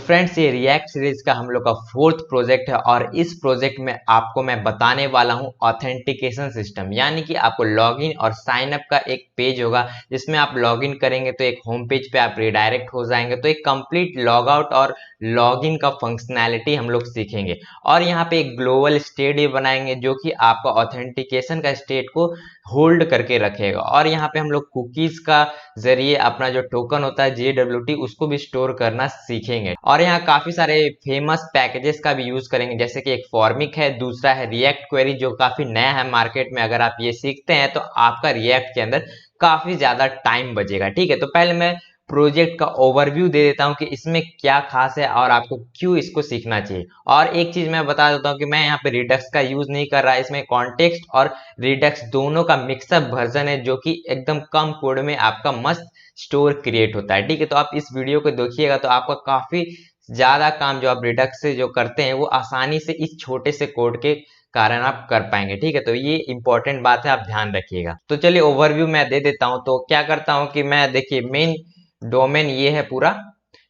Friends, ये react series का हम लोग का फोर्थ प्रोजेक्ट है और इस प्रोजेक्ट में आपको मैं बताने वाला हूँ ऑथेंटिकेशन सिस्टम। यानी कि आपको लॉगिन और साइन अप का एक पेज होगा जिसमें आप लॉगिन करेंगे तो एक होम पेज पे आप रिडायरेक्ट हो जाएंगे। तो एक कंप्लीट लॉग आउट और लॉगिन का फंक्शनैलिटी हम लोग सीखेंगे और यहाँ पे एक ग्लोबल स्टेट ये बनाएंगे जो कि आपका ऑथेंटिकेशन का स्टेट को होल्ड करके रखेगा। और यहाँ पे हम लोग कुकीज का जरिए अपना जो टोकन होता है JWT उसको भी स्टोर करना सीखेंगे। और यहाँ काफी सारे फेमस पैकेजेस का भी यूज करेंगे, जैसे कि एक फॉर्मिक है, दूसरा है रिएक्ट क्वेरी जो काफी नया है मार्केट में। अगर आप ये सीखते हैं तो आपका रिएक्ट के अंदर काफी ज्यादा टाइम बचेगा। ठीक है, तो पहले मैं प्रोजेक्ट का ओवरव्यू दे देता हूँ कि इसमें क्या खास है और आपको क्यों इसको सीखना चाहिए। और एक चीज मैं बता देता हूँ कि मैं यहाँ पे रिडक्स का यूज नहीं कर रहा, इसमें कॉन्टेक्स्ट और रिडक्स दोनों का मिक्सअप वर्जन है जो कि एकदम कम कोड में आपका मस्त स्टोर क्रिएट होता है। ठीक है, तो आप इस वीडियो को देखिएगा तो आपका काफी ज्यादा काम जो आप रिडक्स से जो करते हैं वो आसानी से इस छोटे से कोड के कारण आप कर पाएंगे। ठीक है, तो ये इंपॉर्टेंट बात है, आप ध्यान रखिएगा। तो चलिए ओवरव्यू मैं दे देता हूं। तो क्या करता हूं कि मैं देखिए मेन डोमेन ये है पूरा,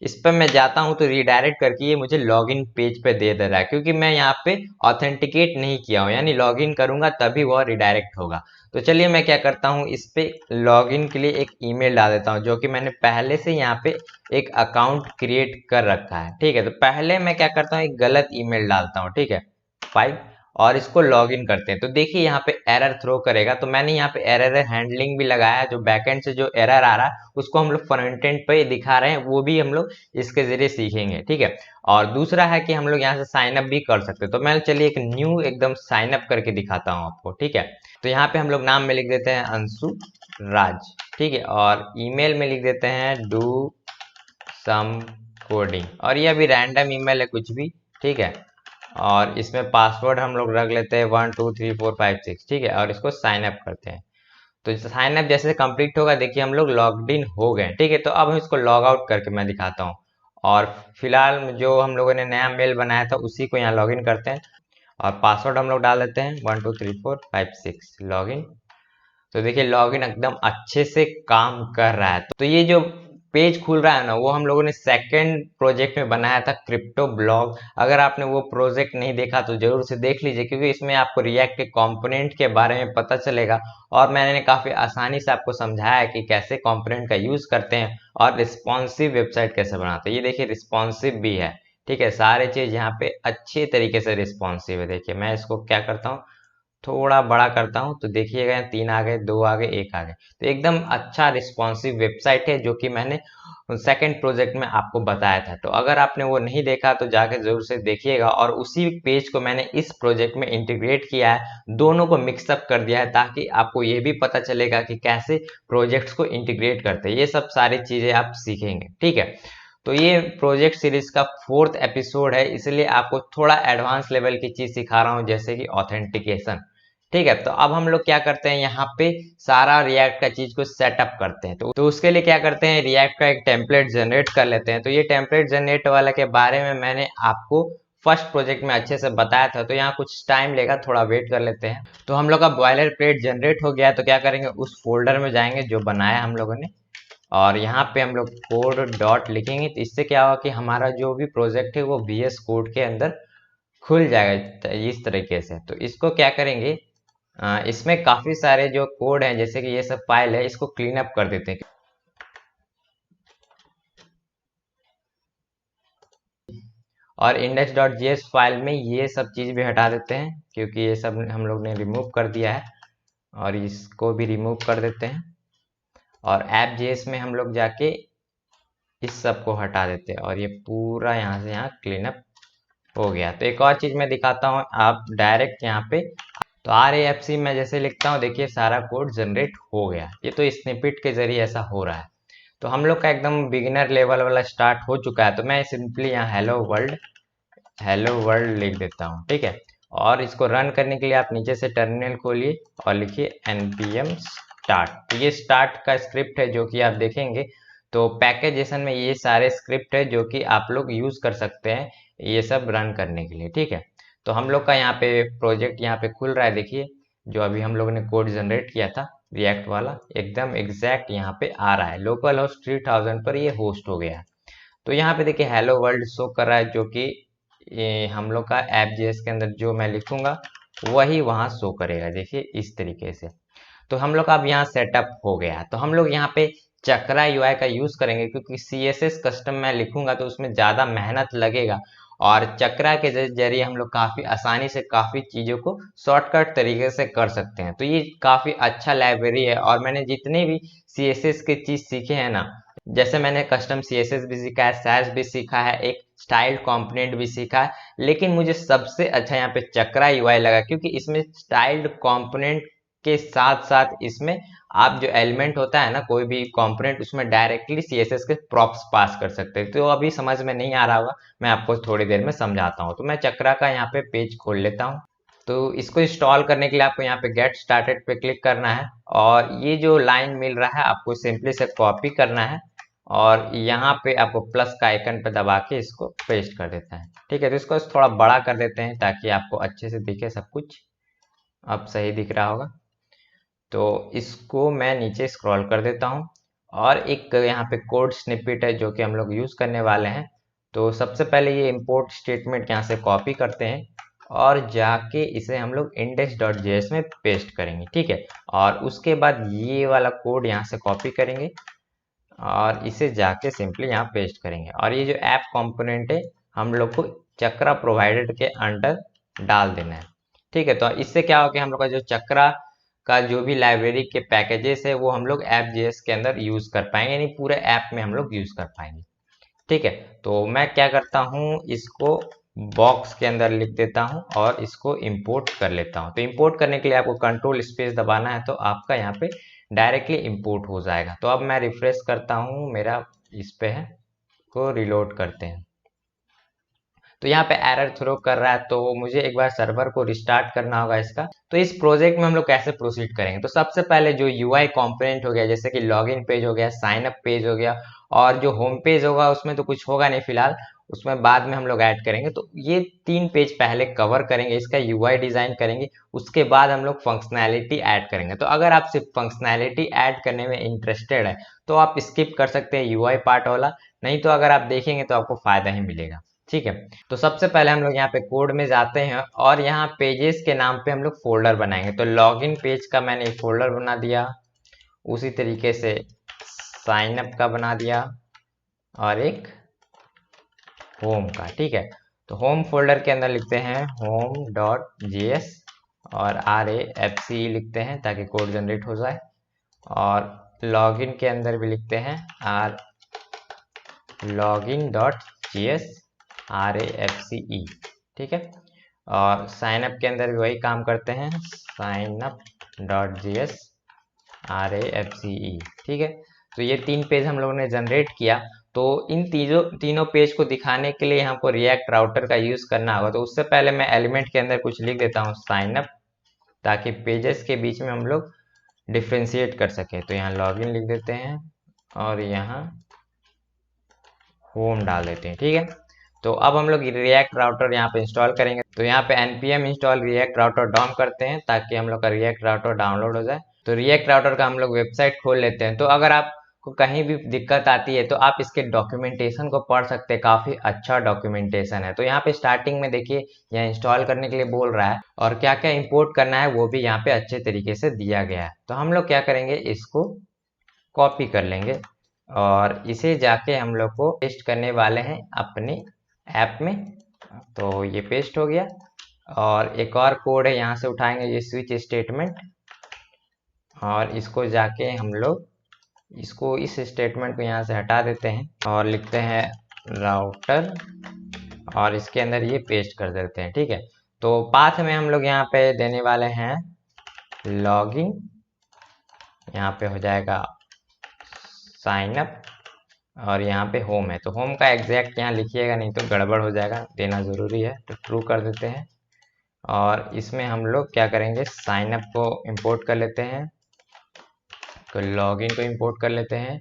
इस पर मैं जाता हूं तो रिडायरेक्ट करके ये मुझे लॉगिन पेज पे दे रहा है, क्योंकि मैं यहाँ पे ऑथेंटिकेट नहीं किया हूँ, यानी लॉगिन करूंगा तभी वह रिडायरेक्ट होगा। तो चलिए मैं क्या करता हूँ, इस पे लॉगिन के लिए एक ईमेल डाल देता हूँ जो कि मैंने पहले से यहाँ पे एक अकाउंट क्रिएट कर रखा है। ठीक है, तो पहले मैं क्या करता हूँ, एक गलत ईमेल डालता हूँ। ठीक है, 5 और इसको लॉगिन करते हैं। तो देखिए यहाँ पे एरर थ्रो करेगा, तो मैंने यहाँ पे एरर हैंडलिंग भी लगाया है। जो बैकएंड से जो एरर आ रहा है उसको हम लोग फ्रंट एंड पे दिखा रहे हैं, वो भी हम लोग इसके जरिए सीखेंगे। ठीक है, और दूसरा है कि हम लोग यहाँ से साइन अप भी कर सकते हैं। तो मैं चलिए एक न्यू एकदम साइन अप करके दिखाता हूँ आपको। ठीक है, तो यहाँ पे हम लोग नाम में लिख देते हैं अंशु राज। ठीक है, और ईमेल में लिख देते हैं डू सम कोडिंग, और ये अभी रैंडम ईमेल है कुछ भी। ठीक है, और इसमें पासवर्ड हम लोग रख लेते हैं 123456। ठीक है, और इसको साइन अप करते हैं। तो साइन अप जैसे कंप्लीट होगा, देखिए हम लोग लॉग्ड इन हो गए। ठीक है, तो अब हम इसको लॉग आउट करके मैं दिखाता हूँ। और फिलहाल जो हम लोगों ने नया मेल बनाया था उसी को यहाँ लॉग इन करते हैं और पासवर्ड हम लोग डाल देते हैं 123456 लॉगिन। तो देखिए लॉगिन एकदम अच्छे से काम कर रहा है। तो ये जो पेज खुल रहा है ना, वो हम लोगों ने सेकंड प्रोजेक्ट में बनाया था, क्रिप्टो ब्लॉग। अगर आपने वो प्रोजेक्ट नहीं देखा तो जरूर से देख लीजिए, क्योंकि इसमें आपको रिएक्ट के कंपोनेंट के बारे में पता चलेगा और मैंने काफी आसानी से आपको समझाया है कि कैसे कंपोनेंट का यूज करते हैं और रिस्पॉन्सिव वेबसाइट कैसे बनाते हैं। ये देखिए रिस्पॉन्सिव भी है। ठीक है, सारे चीज यहाँ पे अच्छे तरीके से रिस्पॉन्सिव है। देखिए मैं इसको क्या करता हूँ, थोड़ा बड़ा करता हूं तो देखिएगा 3 आ गए, 2 आ गए, 1 आ गए। तो एकदम अच्छा रिस्पॉन्सिव वेबसाइट है जो कि मैंने सेकंड प्रोजेक्ट में आपको बताया था। तो अगर आपने वो नहीं देखा तो जाके जरूर से देखिएगा। और उसी पेज को मैंने इस प्रोजेक्ट में इंटीग्रेट किया है, दोनों को मिक्सअप कर दिया है, ताकि आपको ये भी पता चलेगा कि कैसे प्रोजेक्ट्स को इंटीग्रेट करते हैं। ये सब सारी चीजें आप सीखेंगे। ठीक है, तो ये प्रोजेक्ट सीरीज का फोर्थ एपिसोड है, इसलिए आपको थोड़ा एडवांस लेवल की चीज सिखा रहा हूँ, जैसे कि ऑथेंटिकेशन। ठीक है, तो अब हम लोग क्या करते हैं, यहाँ पे सारा रिएक्ट का चीज को सेटअप करते हैं। तो उसके लिए क्या करते हैं, रिएक्ट का एक टेम्पलेट जनरेट कर लेते हैं। तो ये टेम्पलेट जनरेट वाला के बारे में मैंने आपको फर्स्ट प्रोजेक्ट में अच्छे से बताया था, तो यहाँ कुछ टाइम लेगा, थोड़ा वेट कर लेते हैं। तो हम लोग का बॉयलर प्लेट जनरेट हो गया है। तो क्या करेंगे, उस फोल्डर में जाएंगे जो बनाया हम लोगों ने, और यहाँ पे हम लोग कोड डॉट लिखेंगे। तो इससे क्या होगा कि हमारा जो भी प्रोजेक्ट है वो VS कोड के अंदर खुल जाएगा इस तरीके से। तो इसको क्या करेंगे, इसमें काफी सारे जो कोड हैं, जैसे कि ये सब फाइल है, इसको क्लीन अप कर देते हैं। और index.js फाइल में ये सब चीज भी हटा देते हैं, क्योंकि ये सब हम लोग ने रिमूव कर दिया है, और इसको भी रिमूव कर देते हैं। और app.js में हम लोग जाके इस सब को हटा देते हैं, और ये पूरा यहाँ से यहाँ क्लीन अप हो गया। तो एक और चीज मैं दिखाता हूँ, आप डायरेक्ट यहाँ पे तो RAFC में जैसे लिखता हूँ, देखिए सारा कोड जनरेट हो गया। ये तो स्निपेट के जरिए ऐसा हो रहा है। तो हम लोग का एकदम बिगिनर लेवल वाला स्टार्ट हो चुका है। तो मैं सिंपली यहाँ हेलो वर्ल्ड लिख देता हूँ। ठीक है, और इसको रन करने के लिए आप नीचे से टर्मिनल खोलिए और लिखिए npm start। तो ये स्टार्ट का स्क्रिप्ट है जो कि आप देखेंगे। तो पैकेजेशन में ये सारे स्क्रिप्ट है जो कि आप लोग यूज कर सकते हैं ये सब रन करने के लिए। ठीक है, तो हम लोग का यहाँ पे प्रोजेक्ट यहाँ पे खुल रहा है। देखिए जो अभी हम लोग ने कोड जनरेट किया था रिएक्ट वाला, एकदम एग्जैक्ट यहाँ पे आ रहा है। लोकल होस्ट 3000 पर ये होस्ट हो गया है। तो यहाँ पे देखिए हेलो वर्ल्ड शो कर रहा है, जो कि हम लोग का App.js के अंदर जो मैं लिखूंगा वही वहाँ शो करेगा। देखिए इस तरीके से। तो हम लोग का अब यहाँ सेटअप हो गया। तो हम लोग यहाँ पे चक्रा यूआई का यूज करेंगे, क्योंकि CSS कस्टम मैं लिखूंगा तो उसमें ज्यादा मेहनत लगेगा, और चक्रा के जरिए हम लोग काफी आसानी से काफी चीजों को शॉर्टकट तरीके से कर सकते हैं। तो ये काफी अच्छा लाइब्रेरी है, और मैंने जितने भी CSS के चीज सीखे हैं ना, जैसे मैंने कस्टम CSS भी सीखा है, सैस भी सीखा है, एक स्टाइल कंपोनेंट भी सीखा है, लेकिन मुझे सबसे अच्छा यहाँ पे चक्रा यूआई लगा, क्योंकि इसमें स्टाइल्ड कंपोनेंट के साथ साथ इसमें आप जो एलिमेंट होता है ना, कोई भी कंपोनेंट, उसमें डायरेक्टली CSS के प्रॉप्स पास कर सकते हैं। तो अभी समझ में नहीं आ रहा होगा, मैं आपको थोड़ी देर में समझाता हूँ। तो मैं चक्रा का यहाँ पे पेज खोल लेता हूँ। तो इसको इंस्टॉल करने के लिए आपको यहाँ पे गेट स्टार्टेड पे क्लिक करना है, और ये जो लाइन मिल रहा है आपको सिंपली से कॉपी करना है, और यहाँ पे आपको प्लस का आइकन पे दबा के इसको पेस्ट कर देता है। ठीक है, तो इसको थोड़ा बड़ा कर देते हैं ताकि आपको अच्छे से दिखे सब कुछ। अब सही दिख रहा होगा। तो इसको मैं नीचे स्क्रॉल कर देता हूँ, और एक यहाँ पे कोड स्निपेट है जो कि हम लोग यूज करने वाले हैं। तो सबसे पहले ये इंपोर्ट स्टेटमेंट यहाँ से कॉपी करते हैं, और जाके इसे हम लोग index.js में पेस्ट करेंगे। ठीक है, और उसके बाद ये वाला कोड यहाँ से कॉपी करेंगे, और इसे जाके सिंपली यहाँ पेस्ट करेंगे, और ये जो ऐप कंपोनेंट है हम लोग को चक्रा प्रोवाइडेड के अंडर डाल देना है। ठीक है, तो इससे क्या हो कि हम लोग का जो चक्रा का जो भी लाइब्रेरी के पैकेजेस है वो हम लोग App.js के अंदर यूज कर पाएंगे, यानी पूरे ऐप में हम लोग यूज कर पाएंगे। ठीक है, तो मैं क्या करता हूँ, इसको बॉक्स के अंदर लिख देता हूँ और इसको इंपोर्ट कर लेता हूँ। तो इंपोर्ट करने के लिए आपको कंट्रोल स्पेस दबाना है, तो आपका यहाँ पे डायरेक्टली इंपोर्ट हो जाएगा। तो अब मैं रिफ्रेश करता हूँ, मेरा इस पे है, को रिलोड करते हैं। तो यहाँ पे एरर थ्रो कर रहा है, तो मुझे एक बार सर्वर को रिस्टार्ट करना होगा इसका। तो इस प्रोजेक्ट में हम लोग कैसे प्रोसीड करेंगे, तो सबसे पहले जो यूआई कंपोनेंट हो गया, जैसे कि लॉगिन पेज हो गया, साइन अप पेज हो गया, और जो होम पेज होगा उसमें तो कुछ होगा नहीं फिलहाल, उसमें बाद में हम लोग ऐड करेंगे। तो ये 3 पेज पहले कवर करेंगे, इसका यूआई डिजाइन करेंगे, उसके बाद हम लोग फंक्शनैलिटी ऐड करेंगे। तो अगर आप सिर्फ फंक्शनैलिटी ऐड करने में इंटरेस्टेड है तो आप स्किप कर सकते हैं यूआई पार्ट वाला, नहीं तो अगर आप देखेंगे तो आपको फायदा ही मिलेगा। ठीक है, तो सबसे पहले हम लोग यहाँ पे कोड में जाते हैं, और यहाँ पेजेस के नाम पे हम लोग फोल्डर बनाएंगे। तो लॉगिन पेज का मैंने एक फोल्डर बना दिया, उसी तरीके से साइन अप का बना दिया, और एक होम का। ठीक है, तो होम फोल्डर के अंदर लिखते हैं home.js, और RAFCE लिखते हैं ताकि कोड जनरेट हो जाए, और लॉगिन के अंदर भी लिखते हैं login.js RAFCE। ठीक है, और साइन अप के अंदर भी वही काम करते हैं, signup.js RAFCE। ठीक है, तो ये 3 पेज हम लोगों ने जनरेट किया। तो इन तीनों पेज को दिखाने के लिए हमको रिएक्ट राउटर का यूज करना होगा। तो उससे पहले मैं एलिमेंट के अंदर कुछ लिख देता हूँ साइन अप, ताकि पेजेस के बीच में हम लोग डिफ्रेंशिएट कर सके। तो यहाँ लॉगिन लिख देते हैं, और यहाँ होम डाल देते हैं। ठीक है, तो अब हम लोग रिएक्ट राउटर यहाँ पे इंस्टॉल करेंगे। तो यहाँ पे npm install react router DOM करते हैं ताकि हम लोग का रिएक्ट राउटर डाउनलोड हो जाए। तो रिएक्ट राउटर का हम लोग वेबसाइट खोल लेते हैं। तो अगर आपको कहीं भी दिक्कत आती है तो आप इसके डॉक्यूमेंटेशन को पढ़ सकते हैं, काफी अच्छा डॉक्यूमेंटेशन है। तो यहाँ पे स्टार्टिंग में देखिए यहाँ इंस्टॉल करने के लिए बोल रहा है, और क्या क्या इंपोर्ट करना है वो भी यहाँ पे अच्छे तरीके से दिया गया है। तो हम लोग क्या करेंगे, इसको कॉपी कर लेंगे, और इसे जाके हम लोग को पेस्ट करने वाले हैं अपने ऐप में। तो ये पेस्ट हो गया, और एक और कोड है, यहाँ से उठाएंगे ये स्विच स्टेटमेंट, और इसको जाके हम लोग इसको इस स्टेटमेंट को यहाँ से हटा देते हैं, और लिखते हैं राउटर, और इसके अंदर ये पेस्ट कर देते हैं। ठीक है, तो पाथ में हम लोग यहाँ पे देने वाले हैं लॉगिन, यहाँ पे हो जाएगा साइन अप, और यहाँ पे होम है। तो होम का एग्जैक्ट यहाँ लिखिएगा, नहीं तो गड़बड़ हो जाएगा, देना ज़रूरी है। तो ट्रू कर देते हैं, और इसमें हम लोग क्या करेंगे, साइन अप को इंपोर्ट कर लेते हैं, तो लॉगिन को इंपोर्ट कर लेते हैं,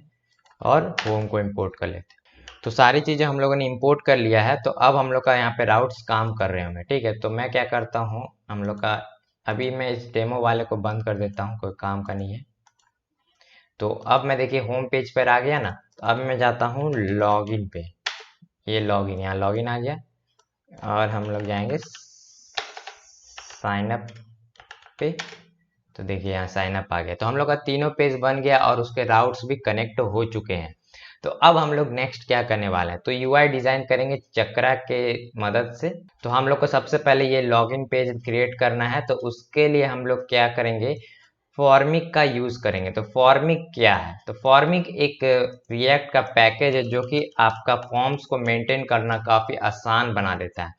और होम को इंपोर्ट कर लेते हैं। तो सारी चीज़ें हम लोगों ने इंपोर्ट कर लिया है। तो अब हम लोग का यहाँ पे राउट्स काम कर रहे होंगे। ठीक है, तो मैं क्या करता हूँ, हम लोग का अभी मैं इस डेमो वाले को बंद कर देता हूँ, कोई काम का नहीं है। तो अब मैं देखिए होम पेज पर आ गया ना, तो अब मैं जाता हूँ लॉगिन पे। ये लॉगिन, यहाँ लॉगिन आ गया और हम लोग जाएंगे साइन अप पे। तो देखिए यहाँ साइन अप आ गया, तो हम लोग का तीनों पेज बन गया और उसके राउट्स भी कनेक्ट हो चुके हैं। तो अब हम लोग नेक्स्ट क्या करने वाले हैं, तो यूआई डिजाइन करेंगे चक्रा के मदद से। तो हम लोग को सबसे पहले ये लॉगिन पेज क्रिएट करना है, तो उसके लिए हम लोग क्या करेंगे, फॉर्मिक का यूज करेंगे। तो फॉर्मिक क्या है, तो फॉर्मिक एक रिएक्ट का पैकेज है जो कि आपका फॉर्म्स को मेंटेन करना काफी आसान बना देता है।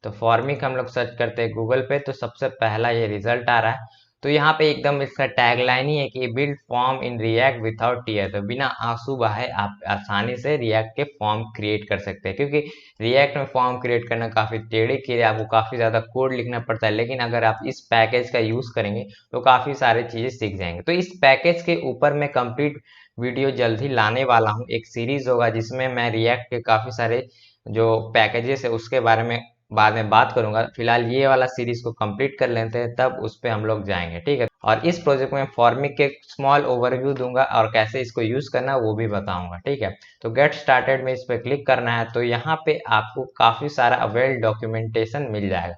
तो फॉर्मिक हम लोग सर्च करते हैं गूगल पे, तो सबसे पहला ये रिजल्ट आ रहा है। तो यहाँ पे एकदम इसका टैगलाइन ही है कि build form in react without tear. तो बिना आंसू बहाए आप आसानी से रिएक्ट के फॉर्म क्रिएट कर सकते हैं, क्योंकि रिएक्ट में फॉर्म क्रिएट करना काफी टेढ़े कीड़े, आपको काफी ज्यादा कोड लिखना पड़ता है। लेकिन अगर आप इस पैकेज का यूज करेंगे तो काफी सारी चीजें सीख जाएंगे। तो इस पैकेज के ऊपर मैं कंप्लीट वीडियो जल्द ही लाने वाला हूँ, एक सीरीज होगा जिसमें मैं रिएक्ट के काफी सारे जो पैकेजेस है उसके बारे में बाद में बात करूंगा। फिलहाल ये वाला सीरीज को कंप्लीट कर लेते हैं, तब उस पर हम लोग जाएंगे, ठीक है। और इस प्रोजेक्ट में फॉर्मिक के स्मॉल ओवरव्यू दूंगा और कैसे इसको यूज करना है वो भी बताऊंगा, ठीक है। तो गेट स्टार्टेड में इस पर क्लिक करना है, तो यहाँ पे आपको काफी सारा वेल डॉक्यूमेंटेशन मिल जाएगा।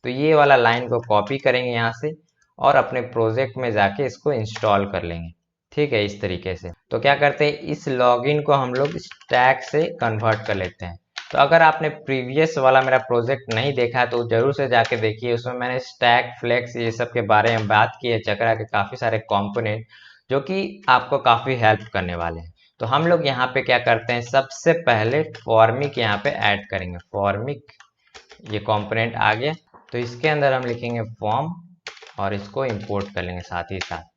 तो ये वाला लाइन को कॉपी करेंगे यहाँ से और अपने प्रोजेक्ट में जाके इसको इंस्टॉल कर लेंगे, ठीक है, इस तरीके से। तो क्या करते हैं, इस लॉगिन को हम लोग स्टैक से कन्वर्ट कर लेते हैं। तो अगर आपने प्रीवियस वाला मेरा प्रोजेक्ट नहीं देखा है तो जरूर से जाके देखिए, उसमें मैंने स्टैक फ्लेक्स ये सब के बारे में बात की है, चक्रा के काफी सारे कंपोनेंट जो कि आपको काफी हेल्प करने वाले हैं। तो हम लोग यहाँ पे क्या करते हैं, सबसे पहले फॉर्मिक यहाँ पे ऐड करेंगे। फॉर्मिक ये कंपोनेंट आ गया, तो इसके अंदर हम लिखेंगे फॉर्म और इसको इंपोर्ट कर लेंगे साथ ही साथ,